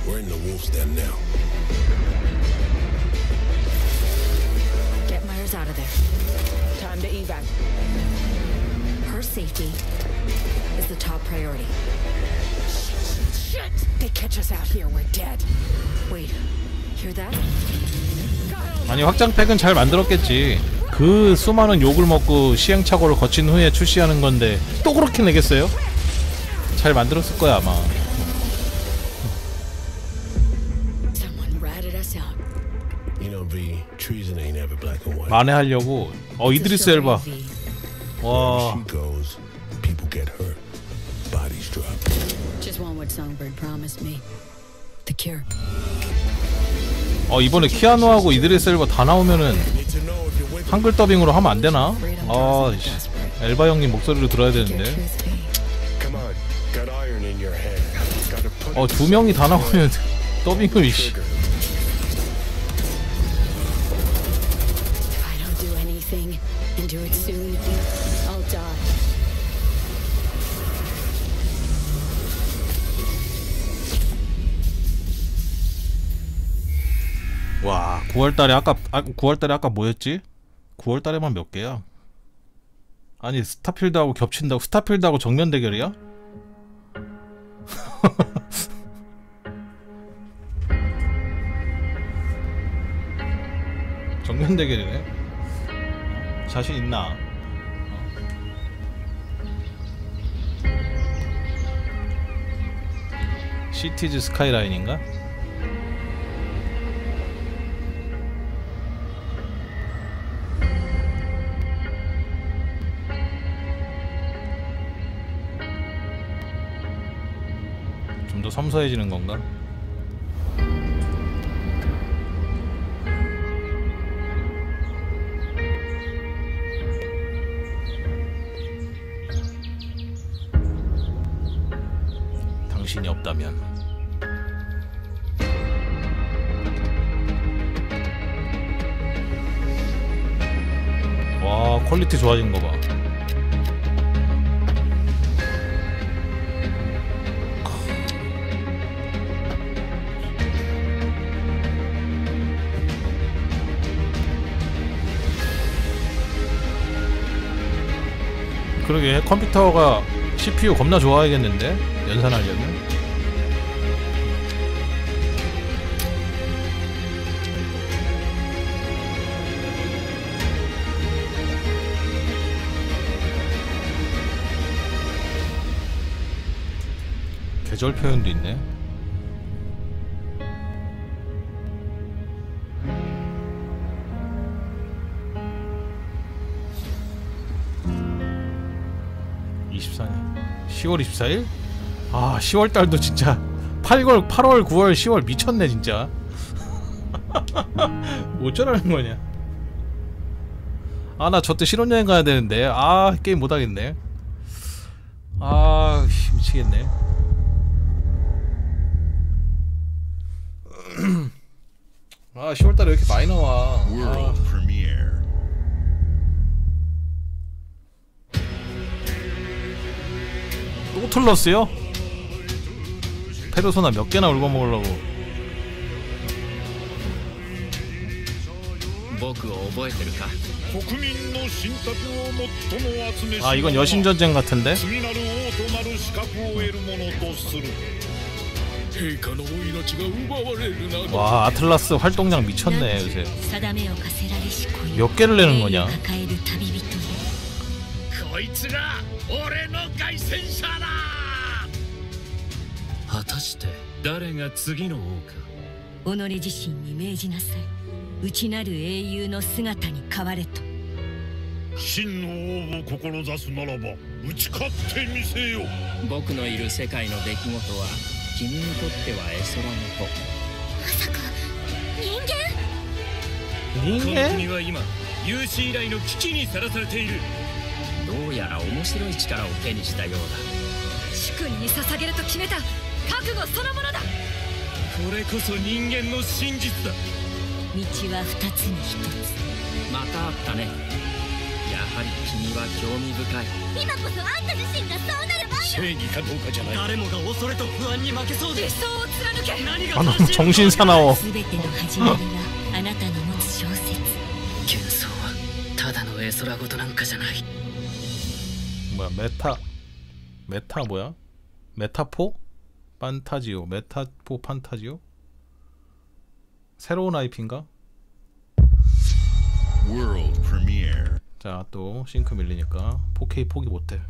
S20: We're in the wolf's den now.
S2: Get Myers out of there.
S22: Time to evac.
S2: Her safety is the top priority.
S22: Shit! They catch us out here, we're dead.
S2: Wait, hear that?
S1: 아니 확장팩은 잘 만들었겠지. 그 수많은 욕을 먹고 시행착오를 거친 후에 출시하는 건데 또 그렇게 내겠어요? 잘 만들었을 거야 아마. 만회하려고. 이드리스 엘바. 와.
S19: Just want what Songbird promised me. The cure.
S1: 이번에 키아누하고 이드리스 엘바 다 나오면은 한글 더빙으로 하면 안 되나? 엘바 형님 목소리로 들어야 되는데. 두 명이 다 나오면 더빙을 이씨.
S19: And do it soon, I'll die.
S1: 와, 9월달에 아까 뭐였지? 9월달에만 몇 개야? 아니 스타필드하고 겹친다고. 스타필드하고 정면 대결이야? 정면 대결이네. 자신 있나? 시티즈 스카이라인인가? 좀 더 섬세해지는 건가? 당신이 없다면. 와, 퀄리티 좋아진 거 봐. 그러게 컴퓨터가 CPU 겁나 좋아야겠는데? 연산하려면? 계절 표현도 있네. (24년) 10월 24일? 아 10월달도 진짜 8월 9월 10월 미쳤네 진짜. 어쩌라는 거냐. 아 나 저 때 신혼여행 가야 되는데 게임 못하겠네. 미치겠네. 아 10월달에 왜 이렇게 많이 나와. 또 틀렀어요? 페르소나 몇 개나 울어먹으려고. 이건 여신전쟁 같은데? 와, 아틀라스 활동량 미쳤네 요새. 몇 개를 내는 거냐?
S9: こいつが俺の凱旋者だ。
S4: 果たして誰が次の王か。
S6: 己自身に命じなさい。内なる英雄の姿に変われと。
S8: 真の王を志すならば打ち勝ってみせよ。
S4: 僕のいる世界の出来事は君にとっては絵空事。
S6: まさか人間？
S4: この国は今有史以来の危機にさらされている。どうやら面白い力を手にしたようだ。
S6: 主君に捧げると決めた覚悟そのものだ。
S4: これこそ人間の真実だ。
S6: 道は二つに一つ。
S4: またあったね。やはり君は興味深い。
S6: 今こそあんた自身がそうなる番よ。
S8: 正義かどうかじゃない。
S9: 誰もが恐れと不安に負けそうで。
S6: 理想を貫け。
S9: 何が正しい。
S1: 정신사나워.
S6: 全ての始まりはあなたの持つ小説。
S4: 幻想はただの絵空事なんかじゃない。
S1: 뭐야 메타 뭐야? 메타포? 판타지오 메타포 판타지오? 새로운 IP인가?
S8: World Premiere.
S1: 자, 또 싱크 밀리니까 4K 포기 못해.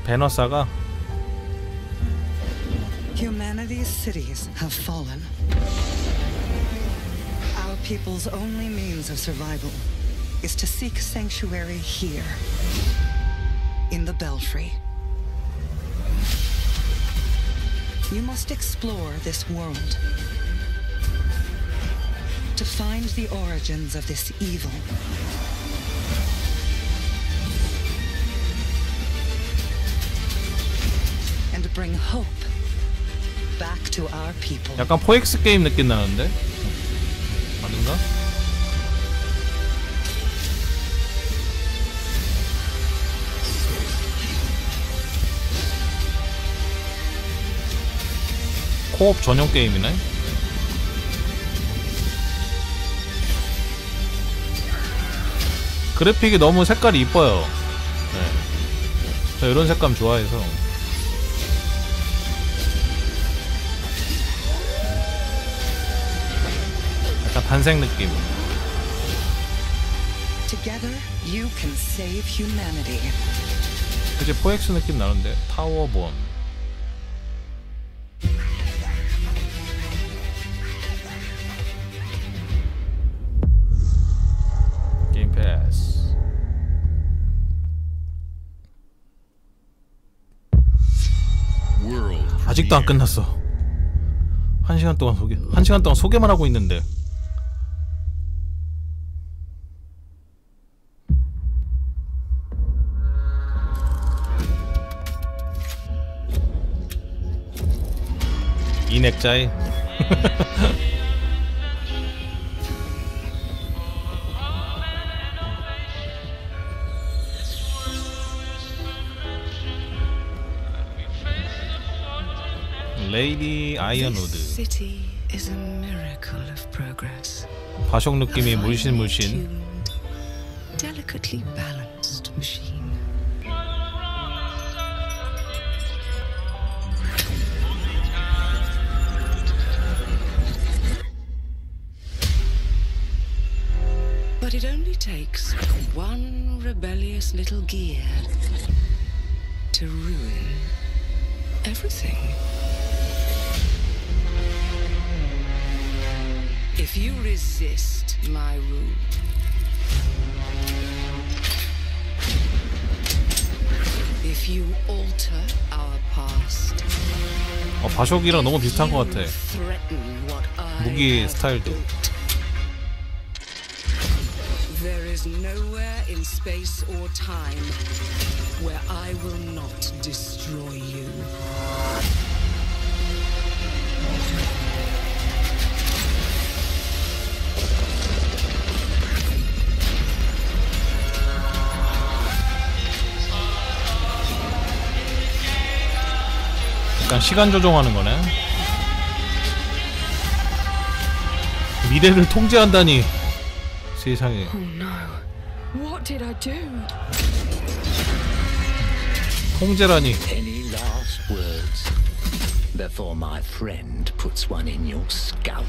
S1: 배너사가
S23: Humanity's cities have fallen. Our people's only means of survival is to seek sanctuary here, in the Belfry. You must explore this world to find the origins of this evil. And bring hope back to our people.
S1: 약간 4X 게임 느낌 나는데? 아닌가? 코업 전용 게임이네? 그래픽이 너무 색깔이 이뻐요. 네. 저 이런 색감 좋아해서. 약간 단색 느낌.
S23: Together, you can save humanity.
S1: 그치 4X 느낌 나는데 타워본. 게임 패스. 아직도 안 끝났어. 1시간 동안 소개. 1시간 동안 소개만 하고 있는데. 이 넥자이. 레이디 아이언우드. 바쇼 느낌이 물씬.
S23: Delicately balanced machine. But it only takes one rebellious little gear to ruin everything. If you resist my rule, if you alter our past,
S1: 바쇼기랑 너무 비슷한 것 같아. 무기 스타일도.
S23: there is nowhere in space or time where I will not destroy you.
S1: 약간 시간 조종하는 거네. 미래를 통제한다니. 세상에.
S23: Oh no.
S3: What did I do?
S1: 통제라니.
S20: Any last words before my friend puts one in your scalp?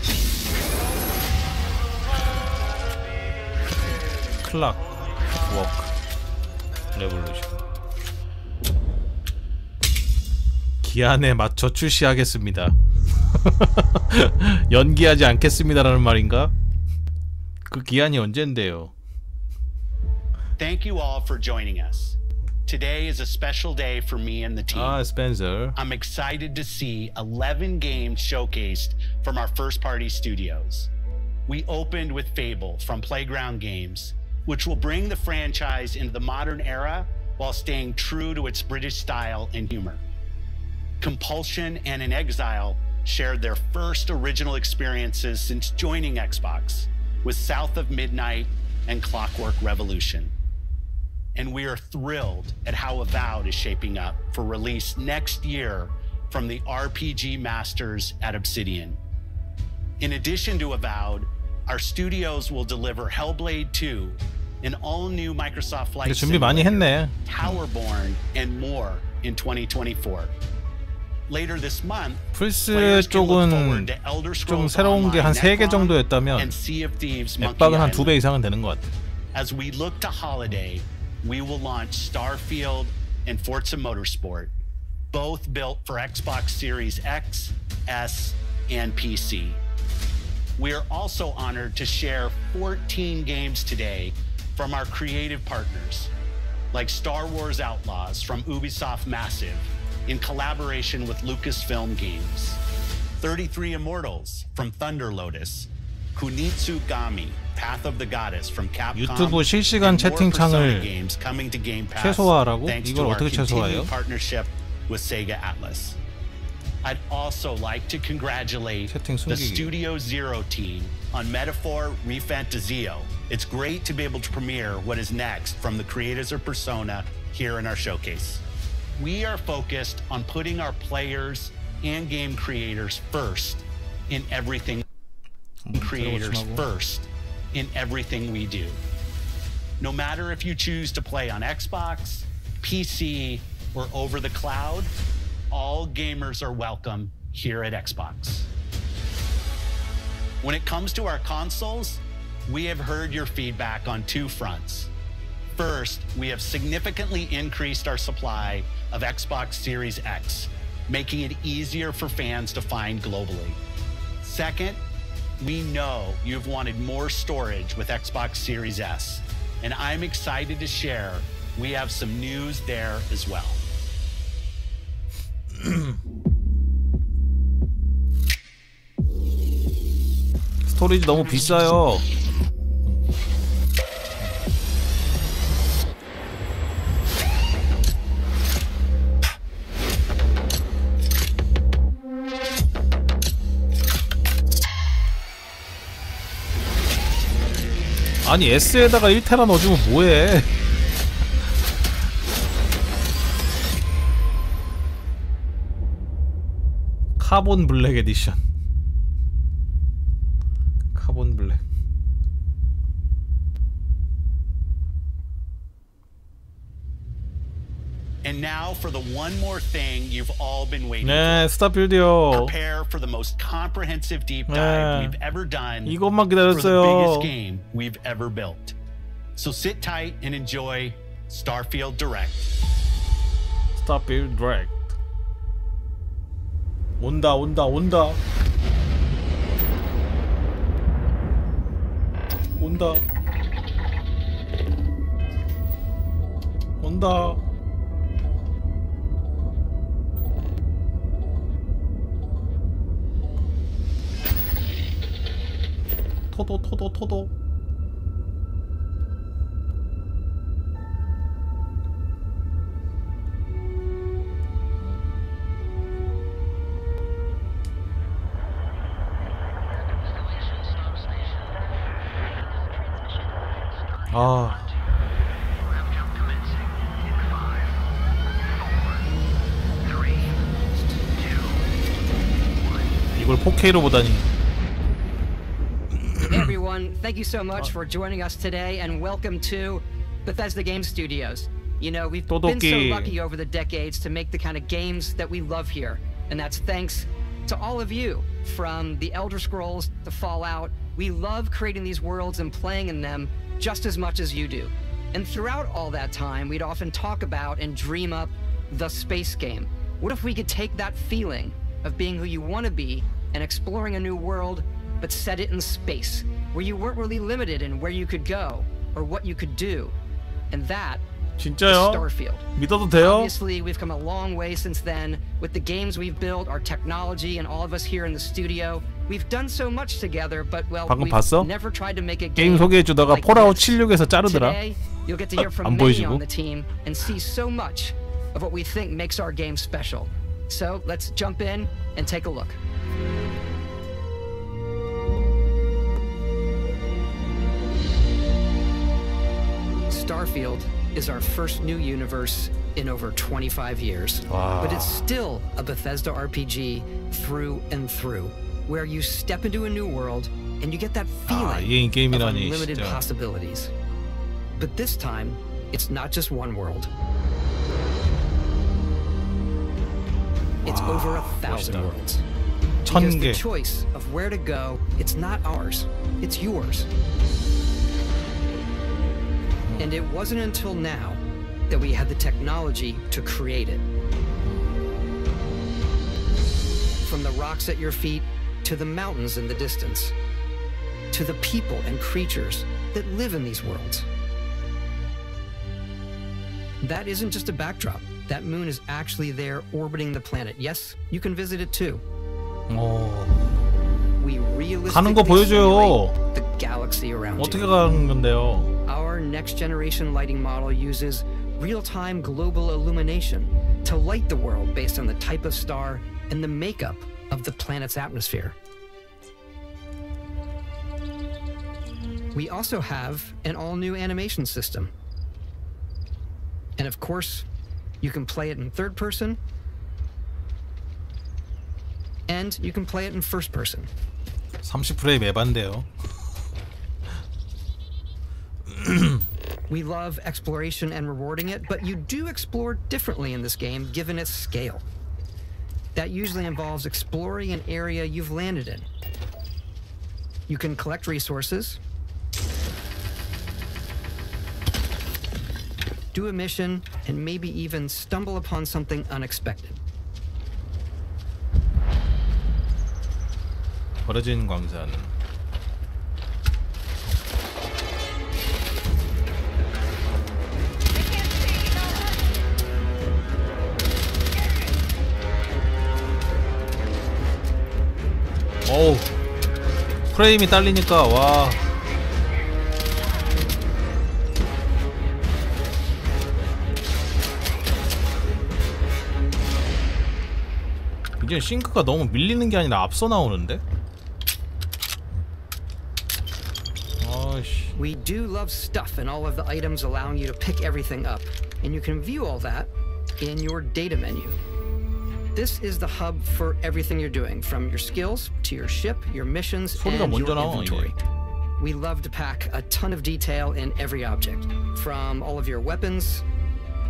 S1: 클락 워크 레볼루션. 기한에 맞춰 출시하겠습니다. 연기하지 않겠습니다라는 말인가? 그 기한이 언젠데요?
S7: Thank you all for joining us. Today is a special day for me and the team.
S1: Spencer.
S7: I'm excited to see 11 games showcased from our first-party studios. We opened with Fable from Playground Games, which will bring the franchise into the modern era while staying true to its British style and humor. Compulsion and In Exile shared their first original experiences since joining Xbox with South of Midnight and Clockwork Revolution. And we are thrilled at how Avowed is shaping up for release next year from the RPG masters at Obsidian. In addition to Avowed, our studios will deliver Hellblade 2, an all-new Microsoft Flight
S1: 준비 많이 했네.
S7: Towerborn, and more in 2024. Later this month,
S1: 플스 쪽은 좀 새로운 게 한 3개 정도였다면 엑박은 한 2배 이상은 되는 것 같아.
S7: As we look to holiday, we will launch Starfield and Forza Motorsport, both built for Xbox Series X, S, and PC. We are also honored to share 14 games today from our creative partners, like Star Wars Outlaws from Ubisoft Massive, in collaboration with Lucasfilm Games, 33 Immortals from Thunder Lotus, Kunitsu Gami, Path of the Goddess from Capcom,
S1: 유튜브 실시간 채팅창을
S7: games coming to Game Pass,
S1: 최소화하라고?
S7: thanks
S1: 이걸
S7: to our
S1: 어떻게 최소화해요?
S7: continued partnership with Sega Atlas. I'd also like to congratulate the Studio Zero team on Metaphor Refantazio. It's great to be able to premiere what is next from the creators of Persona here in our showcase. We are focused on putting our players and game creators first in everything we do. No matter if you choose to play on Xbox, PC, or over the cloud, all gamers are welcome here at Xbox. When it comes to our consoles, we have heard your feedback on 2 fronts. First, we have significantly increased our supply of Xbox Series X, making it easier for fans to find globally. Second, we know you've wanted more storage with Xbox Series S, and I'm excited to share we have some news there as well.
S1: 스토리지 너무 비싸요. 아니 S에다가 1테라 넣어주면 뭐해. 카본 블랙 에디션. 카본 블랙.
S7: And now for the one more thing you've all been waiting
S1: 네, 스타필드요.
S7: Prepare for the most comprehensive deep dive we've ever done
S1: 이것만
S7: for the
S1: 기다렸어요.
S7: biggest game we've ever built. So sit tight and enjoy Starfield Direct.
S1: 스타필드 디렉트. 온다. 온다. 온다. 토도. 아. 이걸 4K로 보다니.
S10: Hey everyone, thank you so much for joining us today and welcome to Bethesda Game Studios. You know, we've been so lucky over the decades to make the kind of games that we love here. And that's thanks to all of you. From the Elder Scrolls to Fallout, we love creating these worlds and playing in them just as much as you do. And throughout all that time, we'd often talk about and dream up the space game. What if we could take that feeling of being who you want to be and exploring a new world, but set it in space, where you weren't really limited in where you could go or what you could do? And that
S1: 진짜요?
S10: Starfield.
S1: 믿어도 돼요?
S10: Obviously, we've come a long way since then with the games we've built, our technology, and all of us here in the studio. We've done so much together, but well,
S1: 방금
S10: we've
S1: 봤어?
S10: never tried to make a
S1: 게임
S10: game
S1: 소개해주다가
S10: like
S1: 폴아웃
S10: this.
S1: 76에서 자르더라.
S10: Today, you'll get to hear from
S1: 안
S10: many
S1: 보여주고.
S10: on the team and see so much of what we think makes our game special. So let's jump in and take a look. Starfield is our first new universe in over 25 years.
S1: Wow.
S10: But it's still a Bethesda RPG through and through, where you step into a new world and you get that feeling of unlimited possibilities. But this time, it's not just one world. It's over 1,000 worlds. Because the choice of where to go, it's not ours, it's yours. And it wasn't until now that we had the technology to create it. From the rocks at your feet, to the mountains in the distance, to the people and creatures that live in these worlds. That isn't just a backdrop. That moon is actually there orbiting the planet. Yes, you can visit it too. We
S1: 가는 거 보여줘요.
S10: the galaxy around
S1: 어떻게
S10: you.
S1: 가는 건데요?
S10: Our next generation lighting model uses real-time global illumination to light the world based on the type of star and the makeup of the planet's atmosphere. We also have an all-new animation system. And of course, you can play it in third person, and you can play it in first person.
S1: 30프레임 에반데요.
S10: We love exploration and rewarding it, but you do explore differently in this game given its scale. That usually involves exploring an area you've landed in. You can collect resources, do a mission, and maybe even stumble upon something unexpected.
S1: 버려진 광산. 어우, 프레임이 딸리니까 와. 이제 싱크가 너무 밀리는 게 아니라 앞서 나오는데?
S10: We do love stuff and all of the items allowing you to pick everything up, and you can view all that in your data menu. This is the hub for everything you're doing, from your skills to your ship, your missions, and your inventory. We love to pack a ton of detail in every object, from all of your weapons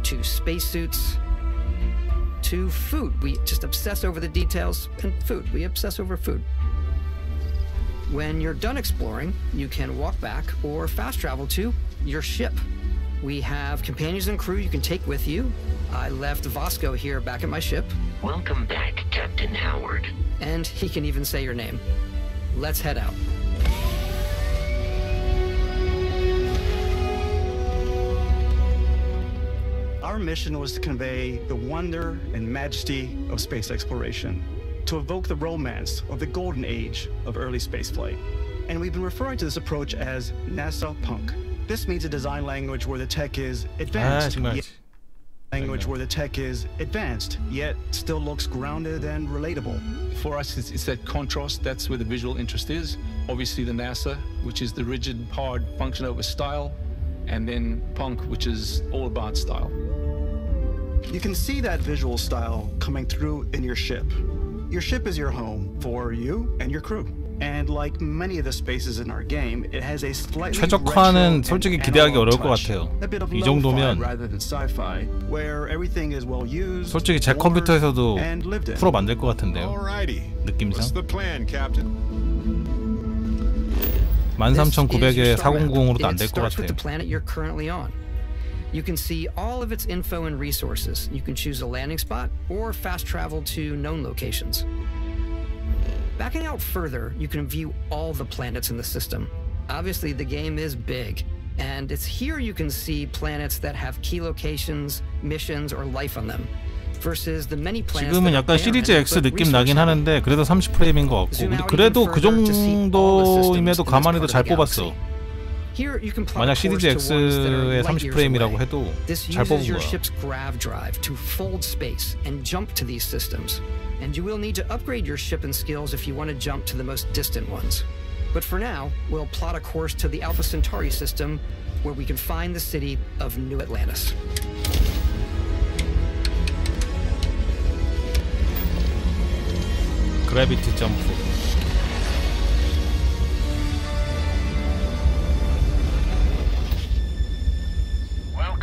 S10: to spacesuits to food. We just obsess over the details, and food. We obsess over food. When you're done exploring, you can walk back or fast travel to your ship. We have companions and crew you can take with you. I left Vasco here back at my ship.
S21: Welcome back, Captain Howard.
S10: And he can even say your name. Let's head out.
S13: Our mission was to convey the wonder and majesty of space exploration, to evoke the romance of the golden age of early spaceflight. And we've been referring to this approach as NASA Punk. This means a design language where the tech is advanced, yet still looks grounded and relatable.
S14: For us, it's that contrast. That's where the visual interest is. Obviously the NASA, which is the rigid, hard function over style, and then Punk, which is all about style.
S13: You can see that visual style coming through in your ship. Your ship is your home for you and your crew. And like many of the spaces in our game, it has a slightly
S1: 최적화는 솔직히 기대하기 어려울 것 같아요. 이 정도면 솔직히 제 컴퓨터에서도 프로 만들 것 같은데요. 느낌상 13900에 4090으로도 안 될 것 같아요.
S10: You can see all of its info and resources. You can choose a landing spot or fast travel to known locations. Backing out further, you can view all the planets in the system. Obviously, the game is big, and it's here you can see planets that have key locations, missions, or life on them. Versus the many planets.
S1: 지금은 약간 시리즈 X 느낌 나긴 하는데 그래도 30프레임인 것 같고, 근데 그래도 그 정도임에도 가만히도 잘 뽑았어. 만약 시리즈 X의 30프레임이라고 해도 잘 뽑은 거야.
S10: And you will need to upgrade your ship and skills if you want to jump to the most distant ones. But for now, we'll plot a course to the Alpha Centauri system, where we can find the city of New Atlantis.
S1: 그래비티 점프.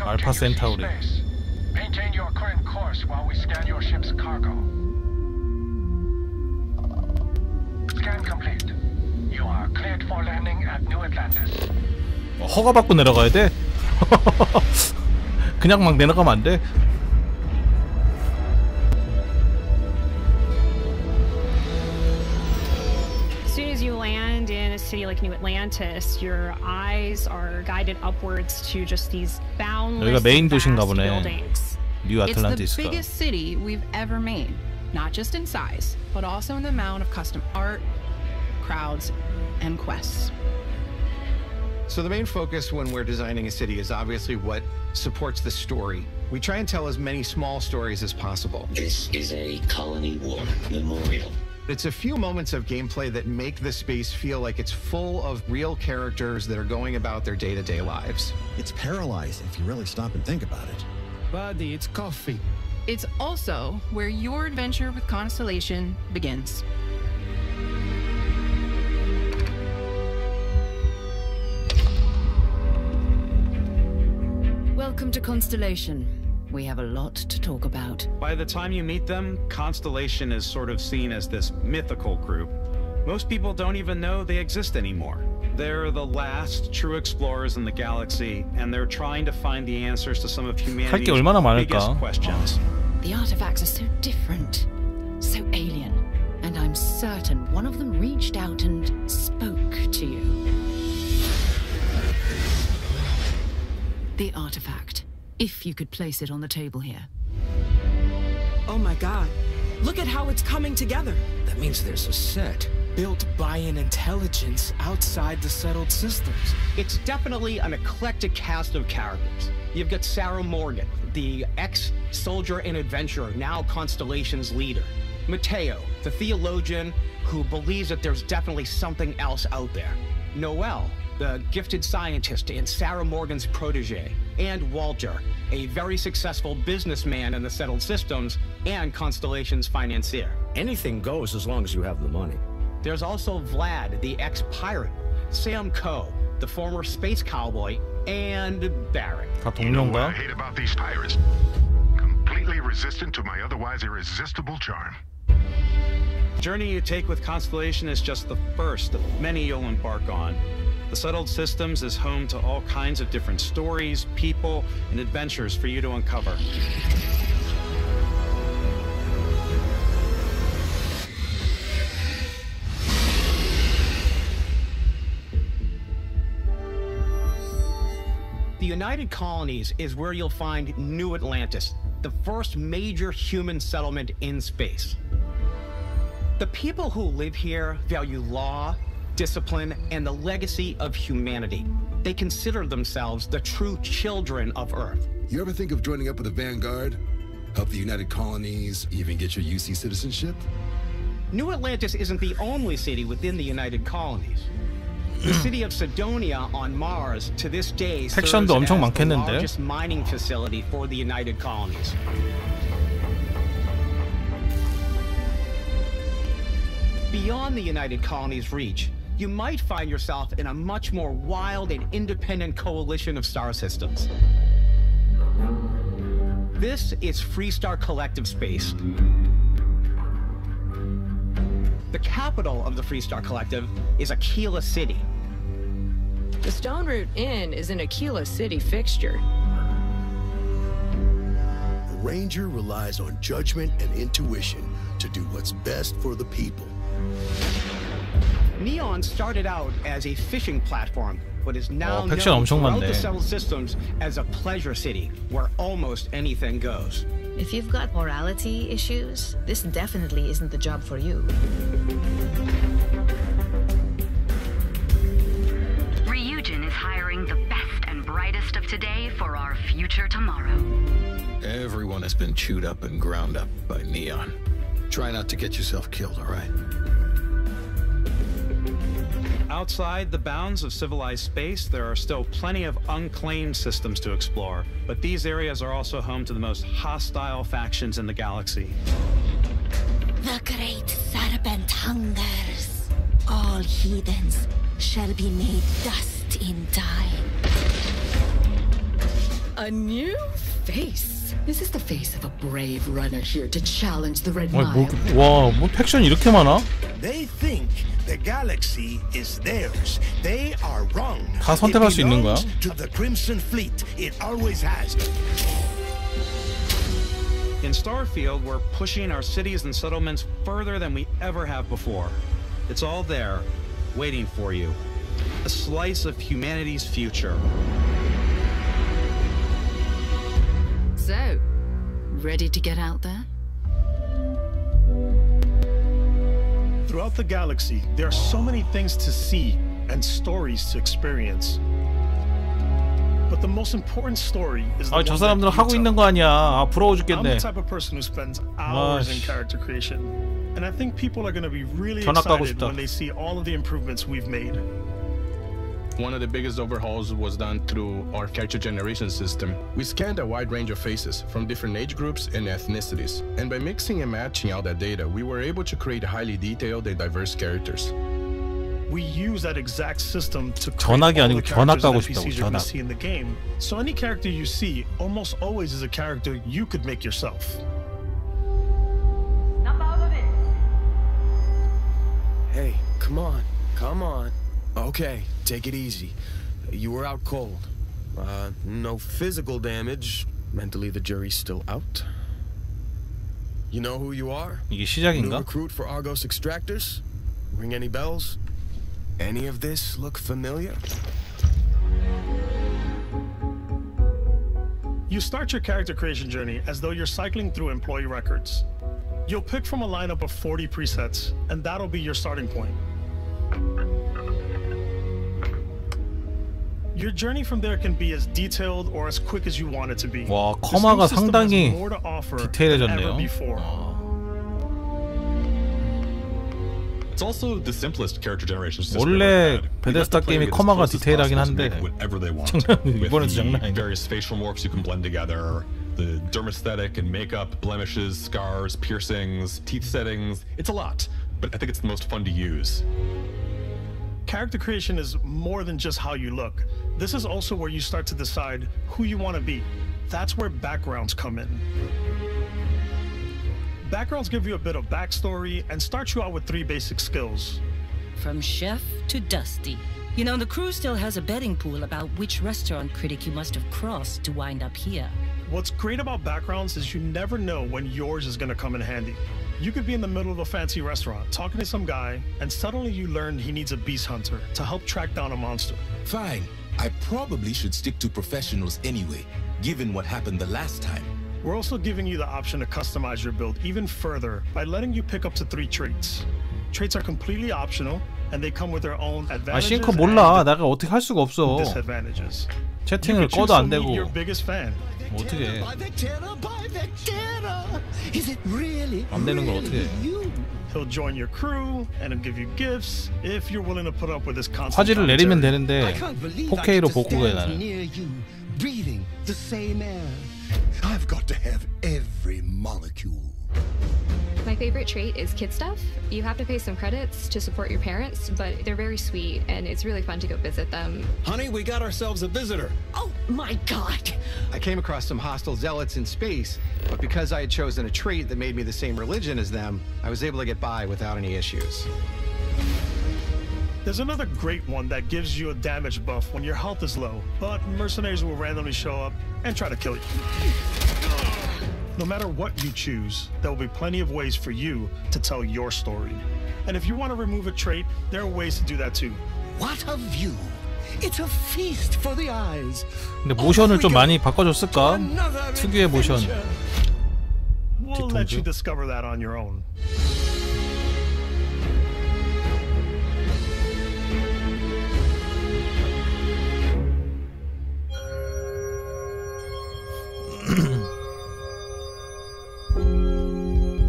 S1: 알파 센타우리.
S5: Maintain your current course while we scan your ship's cargo. Scan complete. You are cleared for landing at New Atlantis.
S1: 허가 받고 내려가야 돼? 그냥 막 내려가면 안 돼?
S15: As soon as you land in a city like New Atlantis, your eyes are guided upwards to just these boundless
S1: 여기가 메인 도시인가
S15: vast
S1: 보네.
S15: buildings.
S1: 뉴
S17: It's the
S1: 아틀란티스가.
S17: biggest city we've ever made, not just in size, but also in the amount of custom art, crowds, and quests.
S18: So the main focus when we're designing a city is obviously what supports the story. We try and tell as many small stories as possible.
S20: This is a colony war memorial.
S18: It's a few moments of gameplay that make the space feel like it's full of real characters that are going about their day-to-day lives.
S24: It's paralyzing if you really stop and think about it.
S18: Buddy, it's coffee.
S17: It's also where your adventure with Constellation begins.
S16: Welcome to Constellation. We have a lot to talk about.
S25: By the time you meet them, Constellation is sort of seen as this mythical group. Most people don't even know they exist anymore. They're the last true explorers in the galaxy, and they're trying to find the answers to some of humanity's biggest questions.
S16: The artifacts are so different, so alien, and I'm certain one of them reached out and spoke to you. The artifact, if you could place it on the table here.
S26: Oh my god, look at how it's coming together.
S27: That means there's a set built by an intelligence outside the settled systems.
S28: It's definitely an eclectic cast of characters. You've got Sarah Morgan, the ex-soldier and adventurer, now Constellation's leader. Mateo, the theologian who believes that there's definitely something else out there. Noel, the gifted scientist and Sarah Morgan's protege. And Walter, a very successful businessman in the settled systems and Constellation's financier.
S27: Anything goes as long as you have the money.
S28: There's also Vlad, the ex-pirate, Sam Coe, the former space cowboy, and Barrett.
S5: You know what I hate about these pirates? Completely resistant to my otherwise irresistible charm.
S25: The journey you take with Constellation is just the first of many you'll embark on. The Settled Systems is home to all kinds of different stories, people, and adventures for you to uncover.
S28: The United Colonies is where you'll find New Atlantis, the first major human settlement in space. The people who live here value law, discipline, and the legacy of humanity. They consider themselves the true children of Earth.
S29: You ever think of joining up with the Vanguard? Help the United Colonies, even get your UC citizenship?
S28: New Atlantis isn't the only city within the United Colonies. The city of Sidonia on Mars to this day serves as the largest mining facility for the United Colonies. beyond the United Colonies' reach, you might find yourself in a much more wild and independent coalition of star systems. This is Freestar Collective Space. The capital of the Freestar Collective is Aquila City.
S17: The Stone Root Inn is an Aquila City fixture.
S2: The Ranger relies on judgment and intuition to do what's best for the people.
S28: Neon started out as a fishing platform, but is now
S1: 팩션
S28: known
S1: 엄청
S28: throughout
S1: 많네.
S28: the settled systems as a pleasure city, where almost anything goes.
S4: If you've got morality issues, this definitely isn't the job for you.
S6: Ryujin is hiring the best and brightest of today for our future tomorrow.
S18: Everyone has been chewed up and ground up by Neon. Try not to get yourself killed, all right?
S25: Outside the bounds of civilized space, there are still plenty of unclaimed systems to explore, but these areas are also home to the most hostile factions in the galaxy.
S8: The great serpent hungers. All heathens shall be made dust in time.
S9: A new face. This is the face of a brave runner here to challenge the Red Mile.
S1: 와, 뭐 팩션 이렇게 많아?
S2: They think the galaxy is theirs. They are wrong.
S1: 다 선택할 수 있는 거야?
S2: To the Crimson Fleet, it always has.
S25: In Starfield, we're pushing our cities and settlements further than we ever have before. It's all there, waiting for you. A slice of humanity's future.
S9: So, ready to get out there?
S11: Throughout the galaxy, there are so many things to see and stories to experience. But the most important story is the
S1: 아, 저 사람들은 하고 있는 거 아니야. 아, 부러워
S11: I'm
S1: 죽겠네.
S11: the type of person who spends hours in character creation, and I think people are going to be really
S1: 전학 가고
S11: excited
S1: 싶다.
S11: when they see all of the improvements we've made.
S14: One of the biggest overhauls was done through our character generation system. We scanned a wide range of faces from different age groups and ethnicities. And by mixing and matching all that data, we were able to create highly detailed and diverse characters.
S11: We use that exact system to create
S1: 전학이
S11: all
S1: 아니고
S11: the
S1: 견학
S11: characters and
S1: 가고
S11: NPCs
S1: 싶다고,
S11: you're going to
S1: 견학.
S11: see in the game. So any character you see almost always is a character you could make yourself.
S27: Hey, come on, come on. Okay, take it easy. You were out cold. No physical damage. Mentally, the jury's still out. You know who you are?
S1: 이게
S27: New
S1: 시작인가?
S27: recruit for Argos Extractors? Ring any bells? Any of this look familiar?
S11: You start your character creation journey as though you're cycling through employee records. You'll pick from a lineup of 40 presets, and that'll be your starting point. Your journey from there can be as detailed or as quick as you want it to be.
S1: 와,
S11: This new
S1: 커마가
S11: system has
S1: 상당히
S11: more to offer than
S1: 디테일해졌네요.
S11: ever before.
S12: It's also the simplest character generation system
S1: 원래
S12: ever had.
S1: 베데스다 게임이 커마가 디테일하긴 한데
S12: whatever they want.
S1: 이번에도
S12: With
S1: 장난
S12: the
S1: 아니야.
S12: various facial morphs you can blend together, the dermesthetic and makeup, blemishes, scars, piercings, teeth settings. It's a lot, but I think it's the most fun to use.
S11: Character creation is more than just how you look. This is also where you start to decide who you want to be. That's where backgrounds come in. Backgrounds give you a bit of backstory and start you out with 3 basic skills.
S19: From chef to Dusty. You know, the crew still has a betting pool about which restaurant critic you must have crossed to wind up here.
S11: What's great about backgrounds is you never know when yours is going to come in handy. You could be in the middle of a fancy restaurant talking to some guy, and suddenly you learn he needs a beast hunter to help track down a monster.
S22: Fine. I probably should stick to professionals anyway, given what happened the last time.
S11: We're also giving you the option to customize your build even further by letting you pick up to 3 traits. Traits are completely optional, and they come with their own
S1: 아,
S11: advantages
S1: 싱커 몰라.
S11: and
S1: 내가 어떻게 할 수가 없어.
S11: disadvantages.
S1: 채팅을
S11: You could choose
S1: 꺼도 안
S11: to
S1: 되고.
S11: meet your biggest fan.
S1: 어떻게 해.
S2: Is it really?
S1: 안 되는 걸 어떻게 해.
S11: He'll join your crew and he'll give you gifts if you're willing to put up with his constant
S1: 화질을 내리면
S11: commentary.
S1: 되는데 4K로 복구가 해 나는.
S2: Near you, breathing the same air. I've got to have every molecule.
S15: My
S3: My favorite trait is kid stuff. You have to pay some credits to support your parents, but they're very sweet and it's really fun to go visit them.
S18: Honey, we got ourselves a visitor.
S8: Oh my god!
S18: I came across some hostile zealots in space, but because I had chosen a trait that made me the same religion as them, I was able to get by without any issues.
S11: There's another great one that gives you a damage buff when your health is low, but mercenaries will randomly show up and try to kill you. No matter what you choose, there will be plenty of ways for you to tell your story. And if you want to remove a trait, there are ways to do that too.
S7: What a view! It's a feast for the eyes.
S1: 근데 모션을 좀 많이 바꿔줬을까? 특유의 모션.
S11: We'll let you discover that on your own.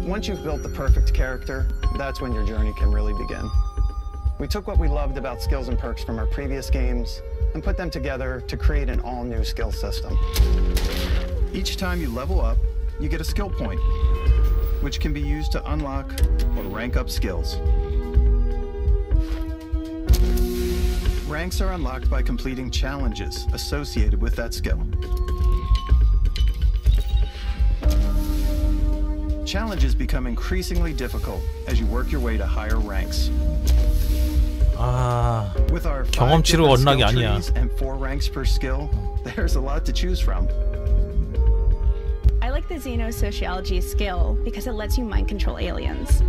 S10: Once you've built the perfect character, that's when your journey can really begin. We took what we loved about skills and perks from our previous games and put them together to create an all-new skill system. Each time you level up, you get a skill point, which can be used to unlock or rank up skills. Ranks are unlocked by completing challenges associated with that skill. Challenges become increasingly difficult as you work your way to higher ranks.
S1: 아,
S10: With our 5
S1: 경험치로
S10: different
S1: 언락이
S10: skill
S1: 아니야.
S10: trees and 4 ranks per skill, there's a lot to choose from.
S13: I like the xenosociology skill because it lets you mind control aliens.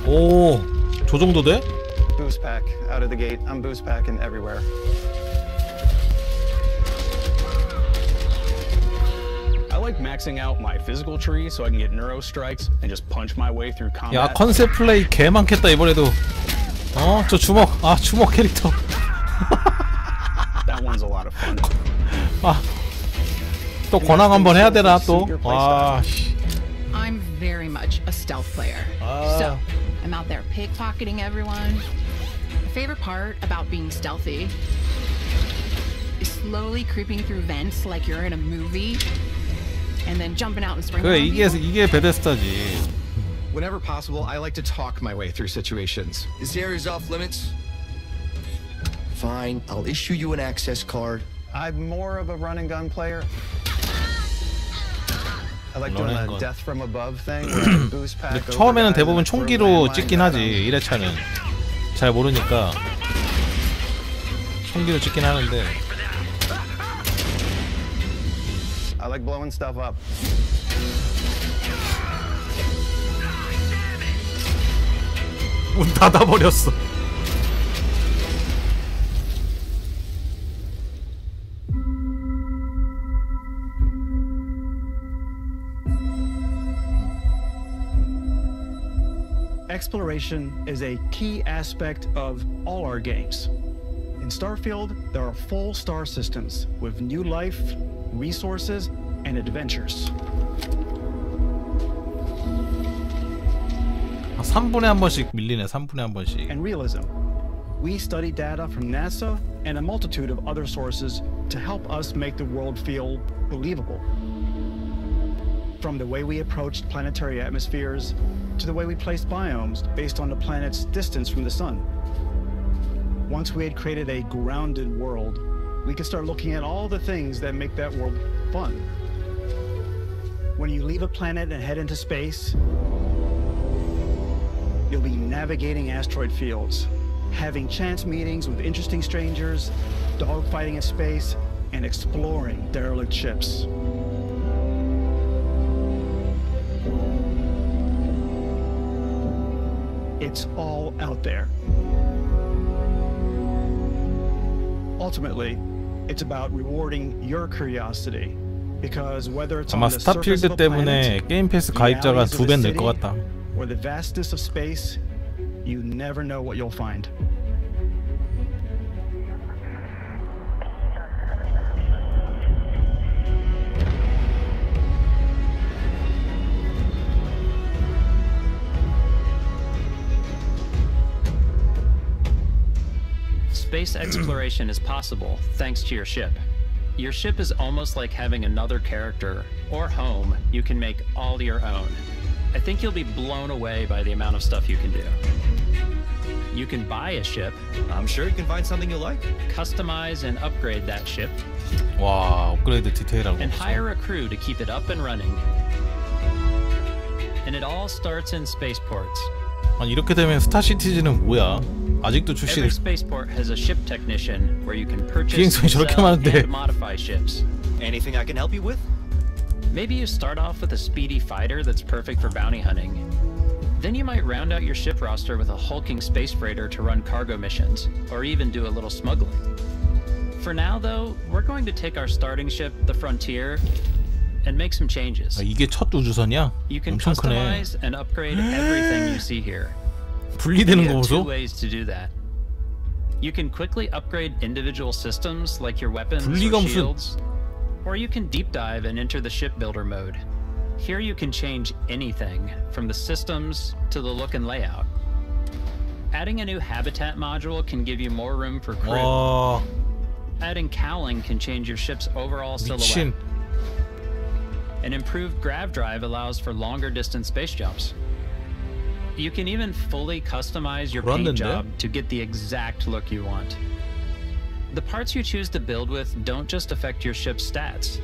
S1: 오, 저 정도 돼?
S10: Boost pack out of the gate. I'm boost packing everywhere.
S28: I like maxing out my physical tree so I can get neuro strikes and just punch my way through combat.
S1: 야, 컨셉 플레이 개 많겠다 이번에도. 저 주먹. 아, 주먹 캐릭터.
S28: That one's a lot of fun.
S1: 아, 또 권항 한번 해야 되나 또? 와, 씨.
S17: I'm very much a stealth player. So, I'm out there pickpocketing everyone. My favorite part about being stealthy is slowly creeping through vents like you're in a movie and then jumping out and spraying
S1: 그래,
S17: on people.
S1: 이게 베데스다지.
S18: Whenever possible, I like to talk my way through situations.
S7: This area's off limits. Fine, I'll issue you an access card.
S10: I'm more of a run and gun player. I like doing the death from above thing. Where I boost pack over
S1: 처음에는
S10: guys
S1: 대부분
S10: and throw
S1: 총기로
S10: landmines
S1: 찍긴
S10: at
S1: 하지.
S10: 'em.
S1: 1회차는 잘 모르니까 총기로 찍긴 하는데.
S10: I like blowing stuff up.
S1: 문 닫아버렸어.
S25: Exploration is a key aspect of all our games. In Starfield, there are full star systems with new life, resources, and adventures.
S1: 3분에 한 번씩 밀리네. 3분에 한 번씩.
S25: And realism. We study data from NASA and a multitude of other sources to help us make the world feel believable. From the way we approached planetary atmospheres to the way we placed biomes based on the planet's distance from the sun. Once we had created a grounded world, we could start looking at all the things that make that world fun. When you leave a planet and head into space, you'll be navigating asteroid fields, having chance meetings with interesting strangers, dogfighting in space, and exploring derelict ships. It's all out there. Ultimately, it's about rewarding your curiosity, because whether it's on
S1: 아마
S25: the surface of
S1: 스타필드
S25: a
S1: 때문에
S25: planet,
S1: 게임 패스
S25: the
S1: 가입자가
S25: alleys of
S1: 2배
S25: a
S1: 늘 것
S25: city,
S1: 같다.
S25: or the vastness of space, you never know what you'll find.
S16: Space exploration is possible thanks to your ship. Your ship is almost like having another character or home you can make all your own. I think you'll be blown away by the amount of stuff you can do. You can buy a ship.
S4: I'm sure you can find something you like.
S16: Customize and upgrade that ship.
S1: 와, 업그레이드 디테일하고.
S16: And hire a crew to keep it up and running. And it all starts in spaceports.
S1: 아니 이렇게 되면 스타시티즈는 뭐야? 아직도 출시.
S16: Every spaceport has a ship technician where you can purchase
S1: 비행선이 저렇게 많은데.
S16: and modify ships.
S4: Anything I can help you with?
S16: Maybe you start off with a speedy fighter that's perfect for bounty hunting. Then you might round out your ship roster with a hulking space freighter to run cargo missions, or even do a little smuggling. For now, though, we're going to take our starting ship, the Frontier, and make some changes.
S1: 아, 이게 첫 우주선이야?
S16: You can
S1: 엄청 크네.
S16: customize and upgrade everything you see here.
S1: 분리되는 거
S16: We have two
S1: 보소?
S16: ways to do that. You can quickly upgrade individual systems like your weapons
S1: 분리가
S16: or
S1: 무슨?
S16: shields, or you can deep dive and enter the shipbuilder mode. Here you can change anything, from the systems to the look and layout. Adding a new habitat module can give you more room for crew.
S1: 와,
S16: Adding cowling can change your ship's overall silhouette.
S1: 미친.
S16: An improved grav drive allows for longer distance space jumps. You can even fully customize your paint
S1: 불안된데?
S16: job to get the exact look you want. The parts you choose to build with don't just affect your ship's stats.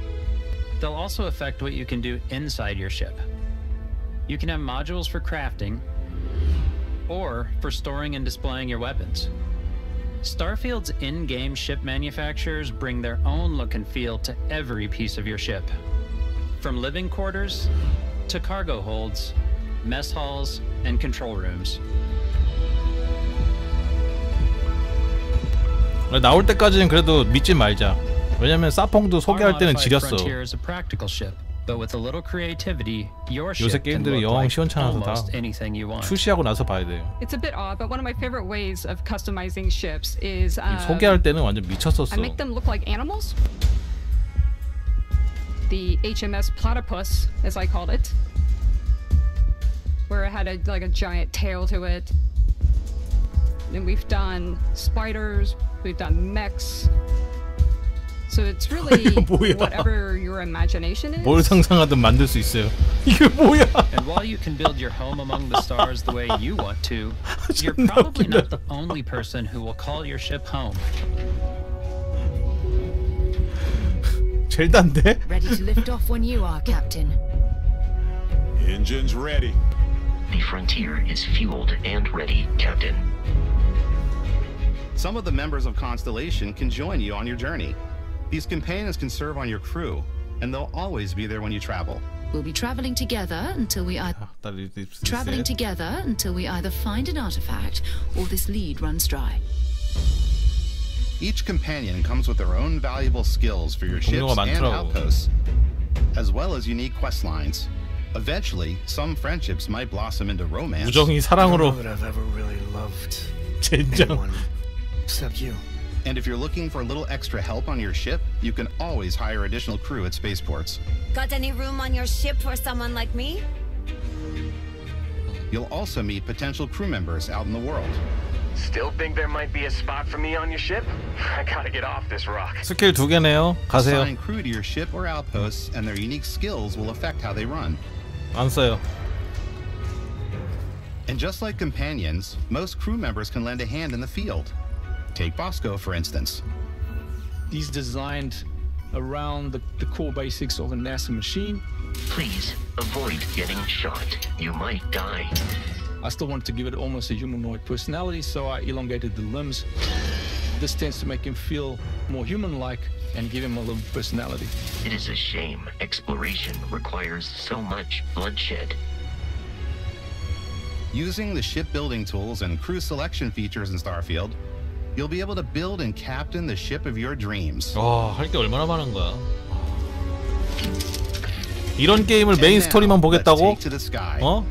S16: They'll also affect what you can do inside your ship. You can have modules for crafting, or for storing and displaying your weapons. Starfield's in-game ship manufacturers bring their own look and feel to every piece of your ship. From living quarters to cargo holds, mess halls, and control rooms.
S1: 나올 때까지는 그래도 믿지 말자. 왜냐면 사펑도 소개할 때는 지렸어.
S16: Frontier is a practical ship, but with a little creativity, your
S1: 요새
S16: ship can
S1: 게임들이
S16: look
S1: 영
S16: like
S1: 시원찮아서 다
S16: almost anything you want.
S1: 출시하고 나서 봐야 돼요.
S5: It's a bit odd, but one of my favorite ways of customizing ships is
S1: 소개할 때는 완전 미쳤었어.
S5: I make them look like animals. The HMS Platypus, as I called it, where it had like a giant tail to it. And we've done spiders, we've done mechs. So it's really whatever your imagination is.
S1: 뭘 상상하든 만들 수 있어요. 이게 뭐야?
S16: And while you can build your home among the stars the way you want to, you're probably not the only person who will call your ship home.
S1: 젤다인데?
S6: Ready to lift off when you are, Captain.
S20: Engines ready.
S21: The Frontier is fueled and ready, Captain.
S23: Some of the members of Constellation can join you on your journey. These companions can serve on your crew, and they'll always be there when you travel.
S6: We'll be traveling together until we either find an artifact or this lead runs dry.
S23: Each companion comes with their own valuable skills for your ships and outposts, as well as unique quest lines. Eventually, some friendships might blossom into romance.
S1: 우정이 사랑으로.
S27: I don't know that I've ever really loved
S1: 젠장.
S27: anyone except you.
S23: And if you're looking for a little extra help on your ship, you can always hire additional crew at spaceports.
S24: Got any room on your ship for someone like me?
S23: You'll also meet potential crew members out in the world.
S26: Still think there might be a spot for me on your ship? I gotta get off this rock.
S1: 스킬 2개네요. 가세요.
S23: Assign crew to your ship or outposts, and their unique skills will affect how they run.
S1: 안 써요.
S23: And just like companions, most crew members can lend a hand in the field. Take Bosco, for instance.
S29: He's designed around the core basics of a NASA machine.
S21: Please avoid getting shot. You might die.
S29: I still wanted to give it almost a humanoid personality, so I elongated the limbs. This tends to make him feel more human-like and give him a little personality.
S21: It is a shame exploration requires so much bloodshed.
S23: Using the shipbuilding tools and crew selection features in Starfield, you'll be able to build and captain the ship of your dreams.
S1: 할 게 얼마나 많은 거야. 이런 게임을 메인 스토리만 보겠다고? 어?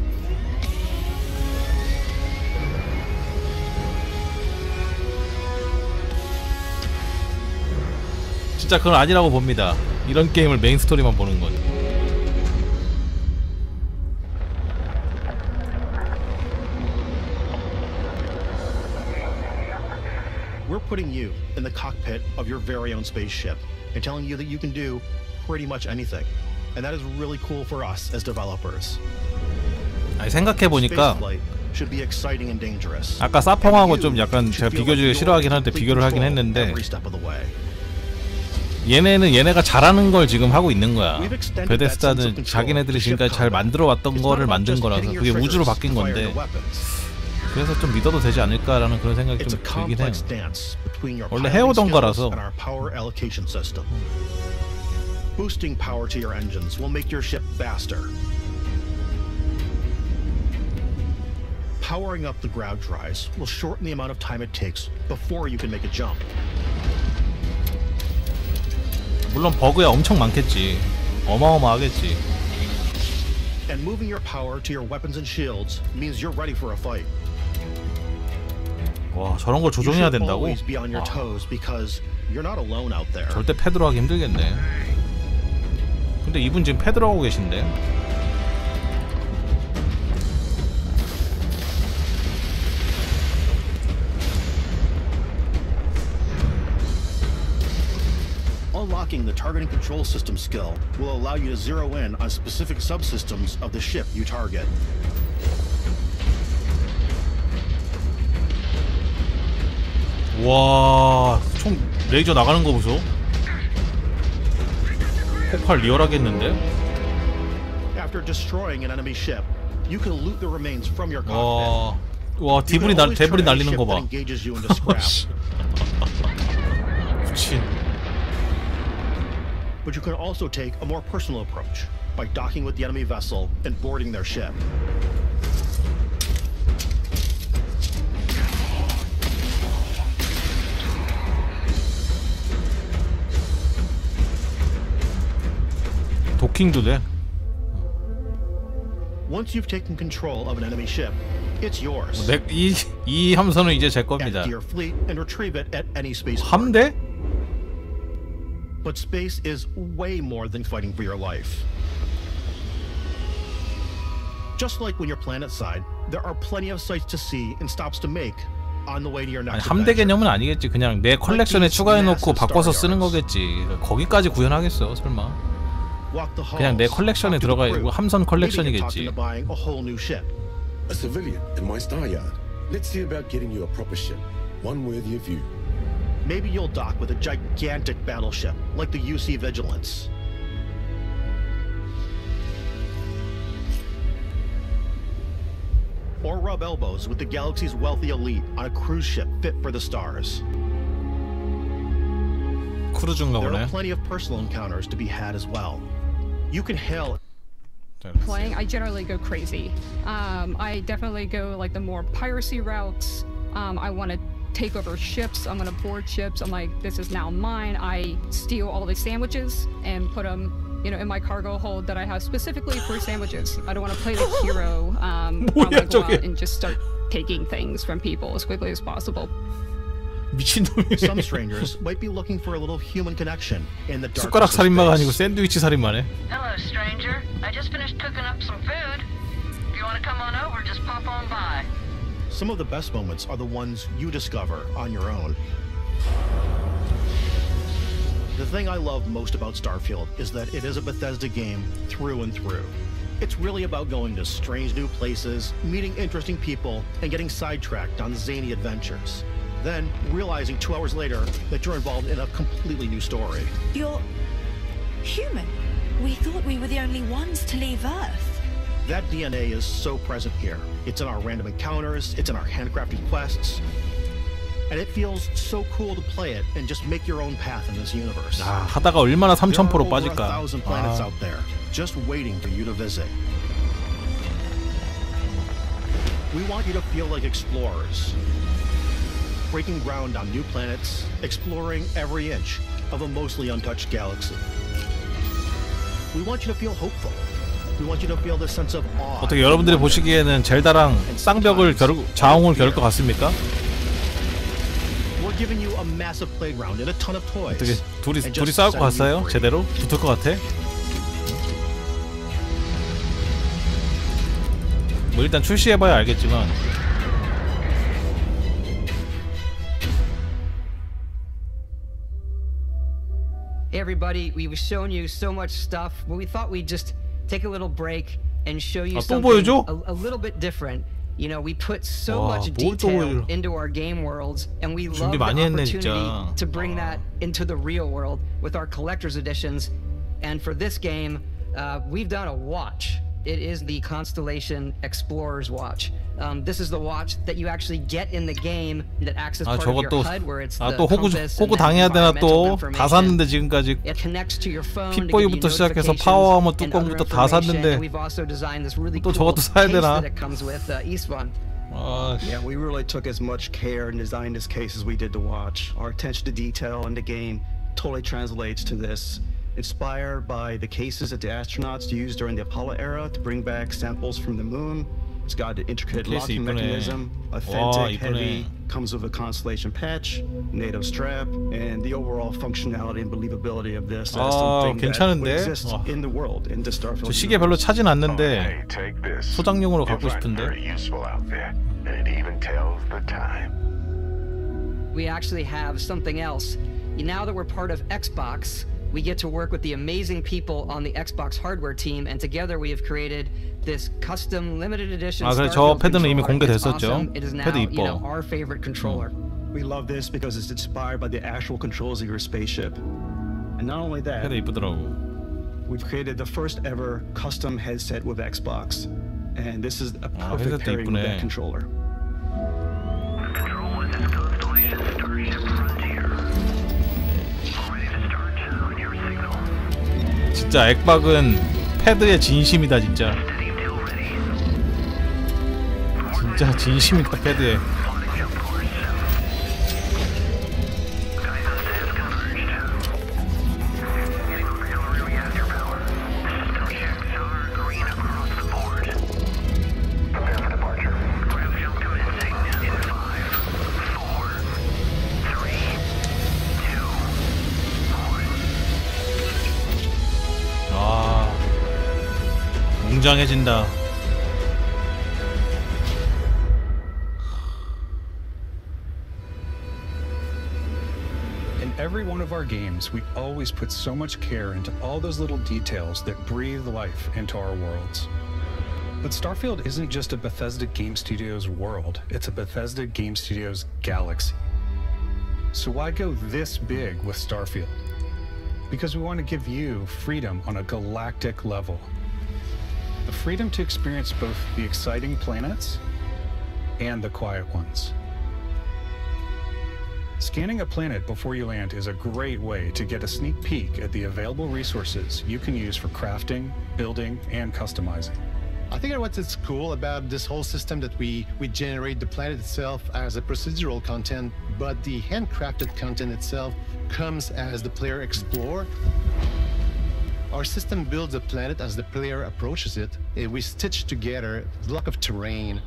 S1: 진짜 그건 아니라고 봅니다. 이런 게임을 메인 스토리만 보는 건.
S11: We're putting you in the cockpit of your very own spaceship and telling you that you can do pretty much anything. And that is really cool for us as developers.
S1: 아니 생각해보니까 아까 사펑하고 좀 약간 제가 비교주기 싫어하긴 하는데 비교를 하긴 했는데 얘네는 얘네가 잘하는 걸 지금 하고 있는 거야. 베데스다는 자기네들이 지금까지 잘 만들어왔던 거를 만든 거라서 그게 우주로 바뀐 건데 그래서 좀 믿어도 되지 않을까라는 그런 생각이 좀 들긴 해요. 원래 해오던 거라서.
S2: Boosting power to your engines will make your ship faster. Powering up the ground drives will shorten the amount of time it takes before you can make a jump.
S1: 물론 버그야 엄청 많겠지. 어마어마하겠지.
S2: And moving your power to your weapons and shields means you're ready for a fight.
S1: 와, 저런 걸 조정해야 된다고?
S2: Always be on your toes because you're not alone out there.
S1: 절대 패드로 하기 힘들겠네. 근데 이분 지금 패드로 하고 계신데?
S2: Unlocking the targeting control system skill will allow you to zero in on specific subsystems of the ship you target.
S1: 와, 총 레이저 나가는 거 보소. 폭발 리얼하겠는데?
S2: After destroying an enemy ship, you can loot the remains from your cockpit.
S1: 와, 디브리 데브리 날리는 거 봐. 미친.
S2: But you can also take a more personal approach by docking with the enemy vessel and boarding their ship.
S1: 도킹도 돼.
S2: Once you've taken control of an enemy ship, it's yours.
S1: 이 함선은 이제 제 겁니다.
S2: Add to your fleet and retrieve it at any space.
S1: 함대?
S2: But space is way more than fighting for your life. Just like when you're planet side, there are plenty of sights to see and stops to make on the way to your next.
S1: 함대 개념은 아니겠지. 그냥 내 컬렉션에 추가해놓고 바꿔서 쓰는 거겠지. 거기까지 구현하겠어, 설마? 그냥 내 컬렉션에 들어가 있고 함선 컬렉션이겠지.
S3: A civilian in my star yard. Let's see about getting you a proper ship, one worthy of you.
S2: Maybe you'll dock with a gigantic battleship like the UC Vigilance. Or rub elbows with the galaxy's wealthy elite on a cruise ship fit for the stars.
S1: 크루즈인가 보네.
S2: There are plenty of personal encounters to be had as well. You can hail
S5: playing, I generally go crazy. I definitely go like the more piracy routes. I want to take over ships. I'm going to board ships. I'm like, this is now mine. I steal all the sandwiches and put them, you know, in my cargo hold that I have specifically for sandwiches. I don't want to play the hero. I want to go out and just start taking things from people as quickly as possible.
S2: Some strangers might be looking for a little human connection in the dark.
S1: 숟가락 살인마가 아니고 샌드위치 살인마네.
S9: Hello, stranger. I just finished cooking up some food. If you want to come on over, just pop on by.
S2: Some of the best moments are the ones you discover on your own. The thing I love most about Starfield is that it is a Bethesda game through and through. It's really about going to strange new places, meeting interesting people, and getting sidetracked on zany adventures. Then realizing 2 hours later that you're involved in a completely new story.
S8: You're human. We thought we were the only ones to leave Earth.
S2: That DNA is so present here. It's in our random encounters, it's in our handcrafted quests. And it feels so cool to play it and just make your own path in this universe.
S1: 아, 하다가 얼마나 3000% 빠질까.
S2: There are over 1,000 planets out there just waiting for you to visit. We want you to feel like explorers, breaking ground on new planets, exploring every inch of a mostly untouched galaxy. We want you to feel hopeful. We want you to feel this sense of awe.
S1: 어떻게 여러분들이 보시기에는 젤다랑 쌍벽을 자웅을 겨룰 것 같습니까?
S2: We're giving you a massive playground and a ton of toys.
S1: 어떻게 둘이 싸울 것 같아요? 제대로 붙을 것 같아? 뭐 일단 출시해봐야 알겠지만.
S28: Hey everybody, we've shown you so much stuff, but we thought we'd just take a little break
S12: and show you
S1: 또
S12: something
S1: 보여줘?
S12: a little bit different. You know, we put so much detail into our game worlds, and we love the opportunity to bring that into the real world with our collector's editions. And for this game, we've done a watch. It is the Constellation Explorer's watch. This is the watch that you actually get in the game that acts as part of your HUD, where it's the compass and environmental information. It connects to your phone to give you notifications and other information. And we've also designed this really cool case that it comes with, Eastbun.
S28: Yeah, we really took as much care and designed this case as we did the watch. Our attention to detail in the game totally translates to this. Inspired by the cases that the astronauts used during the Apollo era to bring back samples from the moon. It's got an intricate locking mechanism, authentic, heavy, comes with a Constellation patch, NATO strap, and the overall functionality and believability of this is something that would exist in the world, in the Starfield.
S1: 저 시계 별로 차진 않는데 소장용으로 갖고 싶은데.
S12: We actually have something else. Now that we're part of Xbox, we get to work with the amazing people on the Xbox hardware team, and together we have created this custom limited edition.
S1: 그래 저 패드는 이미 공개됐었죠.
S12: It is now,
S1: 패드
S12: you know,
S1: 이뻐.
S12: our favorite controller.
S28: We love this because it's inspired by the actual controls of your spaceship. And not only that,
S1: 패드 이쁘더라고.
S28: we've created the first ever custom headset with Xbox. And this is a perfect pairing with that controller.
S1: 진짜 엑박은 패드의 진심이다 진짜. 진짜 진심이다 패드에. 웅장해진다.
S25: In every one of our games, we always put so much care into all those little details that breathe life into our worlds. But Starfield isn't just a Bethesda Game Studios world, it's a Bethesda Game Studios galaxy. So why go this big with Starfield? Because we want to give you freedom on a galactic level. The freedom to experience both the exciting planets and the quiet ones. Scanning a planet before you land is a great way to get a sneak peek at the available resources you can use for crafting, building, and customizing.
S13: I think what's cool about this whole system that we generate the planet itself as a procedural content, but the handcrafted content itself comes as the player explore. Our system builds a planet as the player approaches it. We stitch together a block of terrain.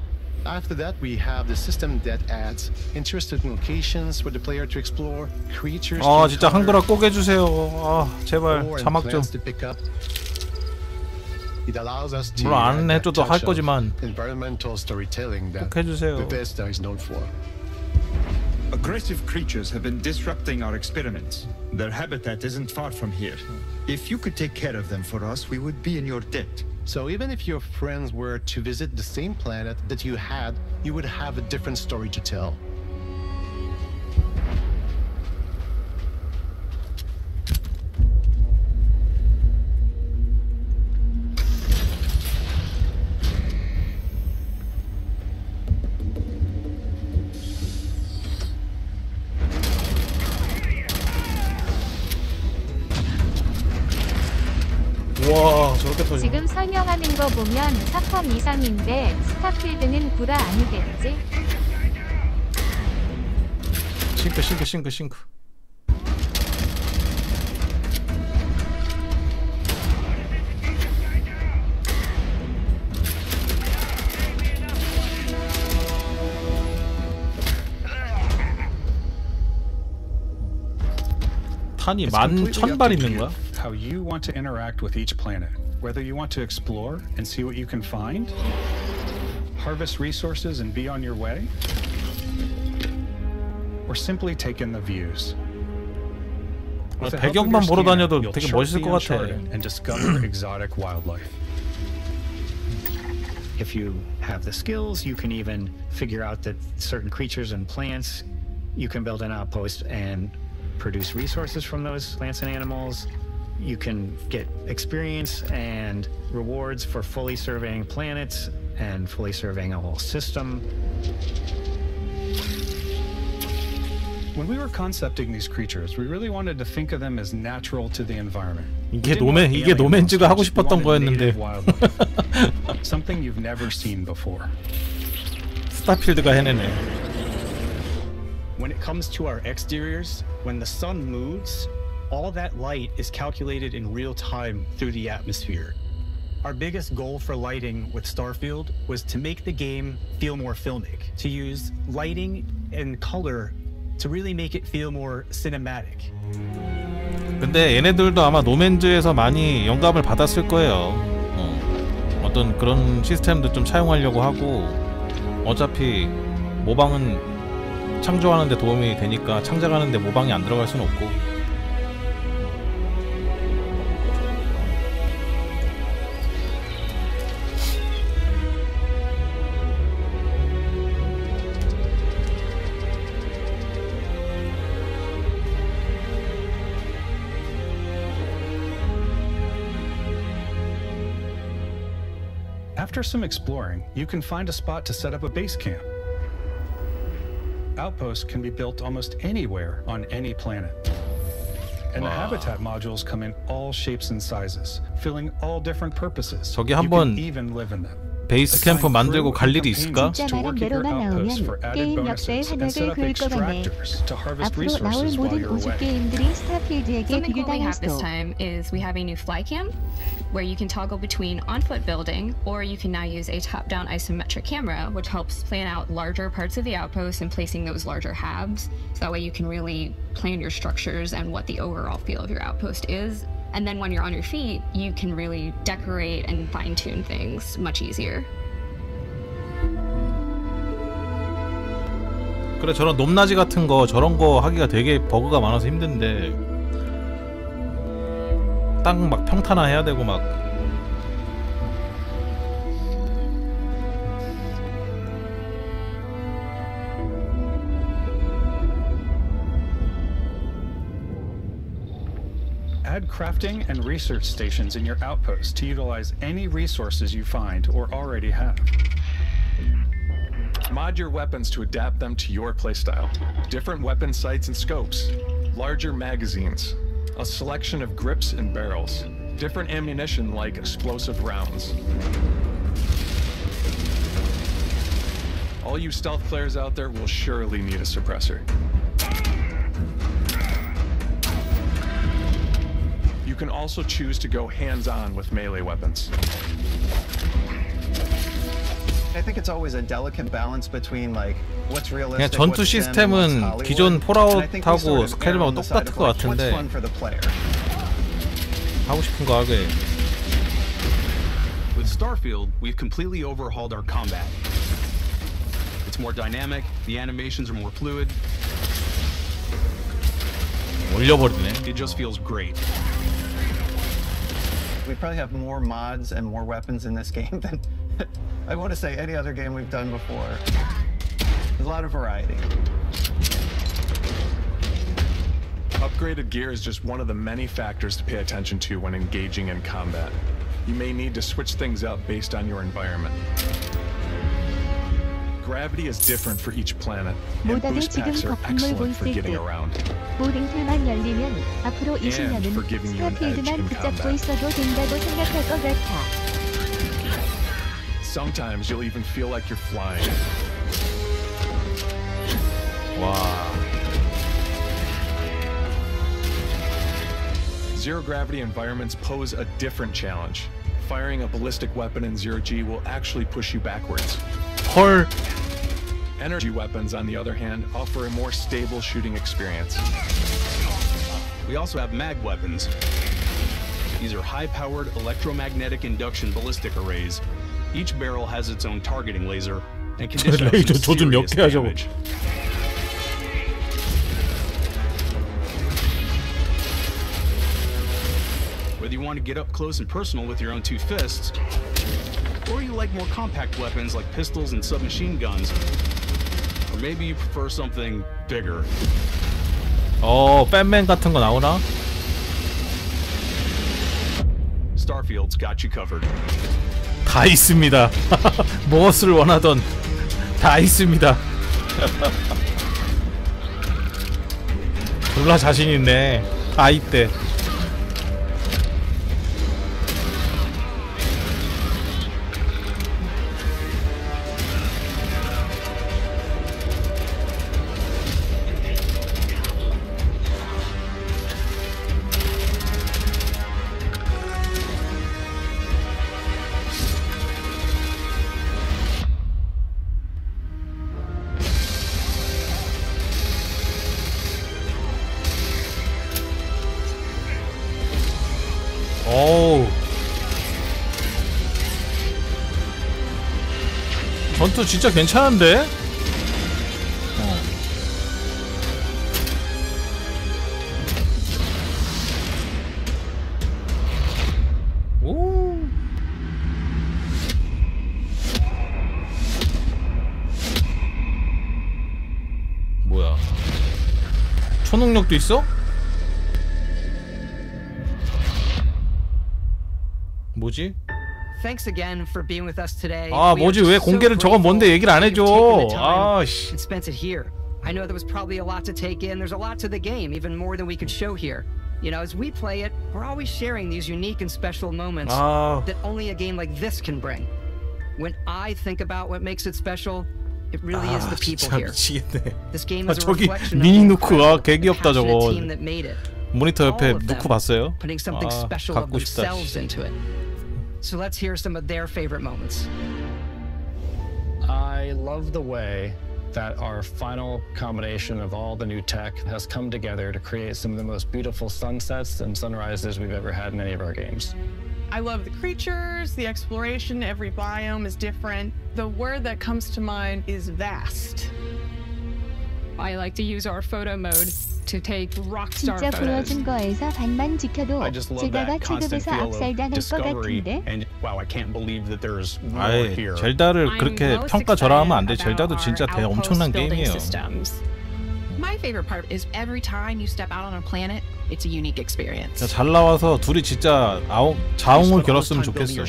S13: After that, we have the system that adds interesting locations for the player to explore, creatures to
S1: 진짜 한글화 꼭 해주세요. 제발 자막 좀.
S13: It allows us to
S1: 물론 안 해줘도 할 거지만
S13: environmental storytelling that
S1: 꼭 해주세요.
S13: Bethesda is known for.
S14: Aggressive creatures have been disrupting our experiments. Their habitat isn't far from here. If you could take care of them for us, we would be in your debt.
S13: So even if your friends were to visit the same planet that you had, you would have a different story to tell.
S1: 와 저렇게 터지네.
S15: 지금 설명하는 거 보면 4컴 이상인데 스타필드는 구라 아니겠지?
S1: 싱크. 탄이 11,000발 있는 거야?
S25: How you want to interact with each planet, whether you want to explore and see what you can find, harvest resources and be on your way, or simply take in the views.
S1: 배경만 보러 다녀도 되게 멋있을 것 같아.
S25: And discover exotic wildlife.
S28: If you have the skills, you can even figure out that certain creatures and plants, you can build an outpost and produce resources from those plants and animals. You can get experience and rewards for fully surveying planets and fully surveying a whole system.
S25: When we were concepting these creatures, we really wanted to think of them as natural to the environment.
S1: 이게 노맨즈가 하고 싶었던 거였는데.
S25: Something you've never seen before.
S1: 스타필드가 해내네.
S28: When it comes to our exteriors, when the sun moves, all that light is calculated in real time through the atmosphere. Our biggest goal for lighting with Starfield was to make the game feel more filmic, to use lighting and color to really make it feel more cinematic.
S1: 근데 얘네들도 아마 노맨즈에서 많이 영감을 받았을 거예요. 어떤 그런 시스템도 좀 차용하려고 하고, 어차피 모방은 창조하는 데 도움이 되니까 창작하는 데 모방이 안 들어갈 수는 없고.
S25: After some exploring, you can find a spot to set up a base camp. Outposts can be built almost anywhere on any planet. And the habitat modules come in all shapes and sizes, filling all different purposes.
S1: 저기
S25: You
S1: 한번
S25: can even live in them.
S1: 베이스 캠프 만들고 갈 일이 있을까?
S15: 진짜 말한 대로만 나오면 게임 역사의 한획을 그을 것 같네. 앞으로 나올 모든 우주 게임들이 스타필드에게
S4: Something cool we
S15: 비교당할
S4: have this
S15: 수도.
S4: time is we have a new fly cam, where you can toggle between on-foot building, or you can now use a top-down isometric camera, which helps plan out larger parts of the outpost and placing those larger halves. So that way you can really plan your structures and what the overall feel of your outpost is. And then when you're on your feet, you can really decorate and fine-tune things much easier.
S1: 그래, 저런 높낮이 같은 거, 저런 거 하기가 되게 버그가 많아서 힘든데, 땅 막 평탄화해야 되고 막.
S25: Add crafting and research stations in your outposts to utilize any resources you find or already have.
S7: Mod your weapons to adapt them to your playstyle. Different weapon sights and scopes, larger magazines, a selection of grips and barrels, different ammunition like explosive rounds. All you stealth players out there will surely need a suppressor. You can also choose to go hands-on with melee weapons.
S10: I think it's always a delicate balance between like what's realistic.
S1: 그냥 전투 시스템은 기존 폴아웃하고 스카이림하고 똑같은 것 같은데 하고 싶은 거 하게.
S25: With Starfield, we've completely overhauled our combat. It's more dynamic, the animations are more fluid.
S1: 올려버리네.
S10: It just feels great. We probably have more mods and more weapons in this game than I want to say any other game we've done before. There's a lot of variety.
S7: Upgraded gear is just one of the many factors to pay attention to when engaging in combat. You may need to switch things up based on your environment. Gravity is different for each planet, and boost packs are excellent for getting around.
S15: 모든 틀만 열리면 앞으로 20년은 스타필드만 붙잡고 있어도 된다고 생각할 것 같아.
S7: Sometimes you'll even feel like you're flying.
S1: Wow.
S7: Zero-gravity environments pose a different challenge. Firing a ballistic weapon in zero-G will actually push you backwards.
S1: 헐.
S7: Energy weapons, on the other hand, offer a more stable shooting experience.
S25: We also have mag weapons. These are high-powered electromagnetic induction ballistic arrays. Each barrel has its own targeting laser and can dish out some serious damage. Whether you want to get up close and personal with your own two fists, or Or you like more compact weapons like pistols and submachine guns. Or maybe you prefer something bigger.
S1: 팬맨 같은 거 나오나?
S7: Starfield's got you covered.
S1: 다 있습니다. 무엇을 원하던 다 있습니다. 졸라 자신 있네. 다 있대. 어우, 전투 진짜 괜찮은데? 오. 뭐야? 초능력도 있어? 뭐지?
S12: Thanks again for being with us today.
S1: 아, 뭐지? 왜 공개를 저건 뭔데 얘기를 안 해줘? 아, 씨.
S12: And spent it here. I know there was probably a lot to take in. There's a lot to the game, even more than we could show here. You know, as we play it, we're always sharing these unique and special moments that only a game like this can bring. When I think about what makes it special, it really is the people here. This game is a reflection of the incredible passionate team that made it.
S1: 모니터 옆에 놓고 봤어요?
S12: Putting something special of themselves into it. So let's hear some of their favorite moments.
S25: I love the way that our final combination of all the new tech has come together to create some of the most beautiful sunsets and sunrises we've ever had in any of our games.
S6: I love the creatures, the exploration, every biome is different. The word that comes to mind is vast.
S5: I like to use our photo mode to take rockstar
S15: 진짜
S5: photos.
S15: 보여준 거에서 반만 지켜도
S25: I just love
S15: 제다가
S25: that constant
S15: 체급에서
S25: feel of
S15: 압살당할 것
S25: discovery
S15: 같은데.
S25: and wow, I can't believe that there's more
S1: 아이,
S25: here.
S1: 젤다를 그렇게 평가절하하면 안 돼. 젤다도 진짜 엄청난 게임이에요.
S8: My favorite part is every time you step out on a planet, it's a unique experience.
S1: 잘 나와서 둘이 진짜 자웅을 겨뤘으면 좋겠어.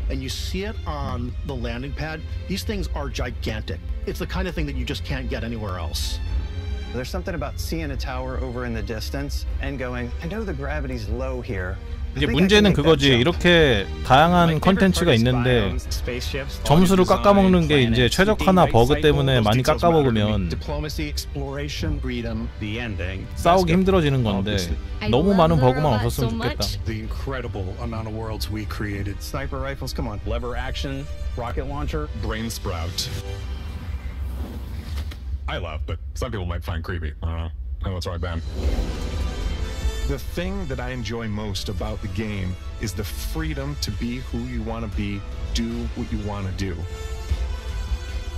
S2: And you see it on the landing pad. These things are gigantic. It's the kind of thing that you just can't get anywhere else.
S10: There's something about seeing a tower over in the distance and going, I know the gravity's low here.
S1: 이게 문제는 그거지. 이렇게 다양한 컨텐츠가 있는데 점수를 깎아먹는 게 이제 최적화나 버그 때문에 많이 깎아먹으면 싸우기 힘들어지는 건데 너무 많은 버그만 없었으면 좋겠다.
S25: The incredible amount of worlds we created. Sniper rifles, come on. Lever action, rocket launcher,
S7: brain sprout. I love, but some people might find creepy. I don't know. I know it's right, Ben. The thing that I enjoy most about the game is the freedom to be who you want to be, do what you want to do.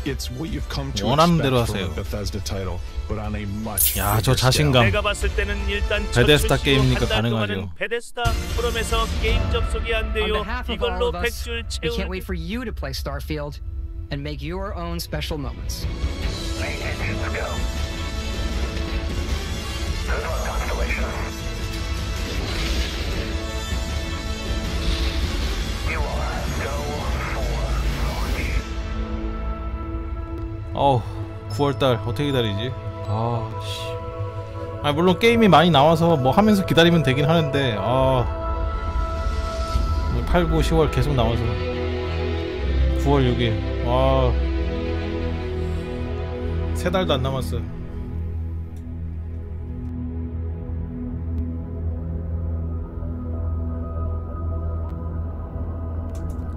S7: It's what you've come to expect from a Bethesda title, but on a much
S1: 야, 저 자신감.
S16: 내가 봤을 때는 일단
S1: 베데스다 게임이니까 가능하죠.
S16: 베데스다 프롬에서 게임 접속이 안 돼요. 이걸로 100줄
S12: We can't wait for you to play Starfield and make your own special moments.
S1: 어우, 9월달 어떻게 기다리지? 아, 씨. 아, 물론 게임이 많이 나와서 뭐 하면서 기다리면 되긴 하는데, 8, 9, 10월 계속 나와서 9월 6일, 와, 3달도 안 남았어요.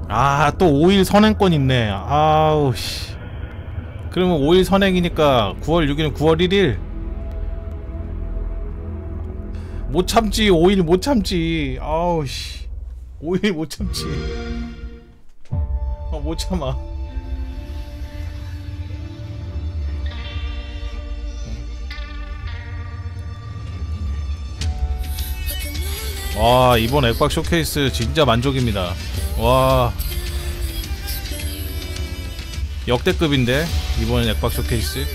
S1: 아, 또 5일 선행권 있네. 아우, 씨. 그러면 5일 선행이니까 9월 6일은 9월 1일 못 참지. 5일 못 참지. 아우 씨, 5일 못 참지. 못 참아. 와, 이번 엑스박스 쇼케이스 진짜 만족입니다. 와, 역대급인데 이번 엑박스 쇼케이스.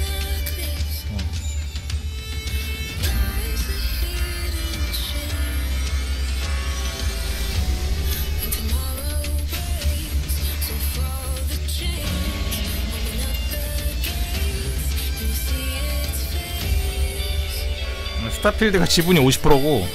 S1: 스타필드가 지분이 50%고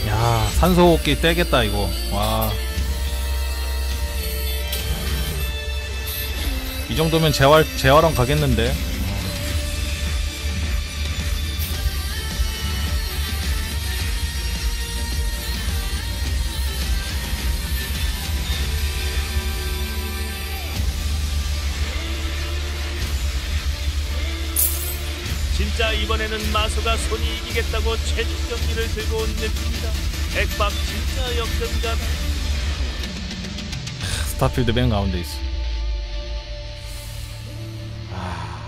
S1: 야, 산소호흡기 떼겠다 이거. 와, 이 정도면 재활원 가겠는데.
S16: 진짜 이번에는 마소가 손이 이기겠다고 최종 경기를 들고 온 느낌이다. 엑박스 진짜 역전자.
S1: 스타필드 맨 가운데 있어. 아...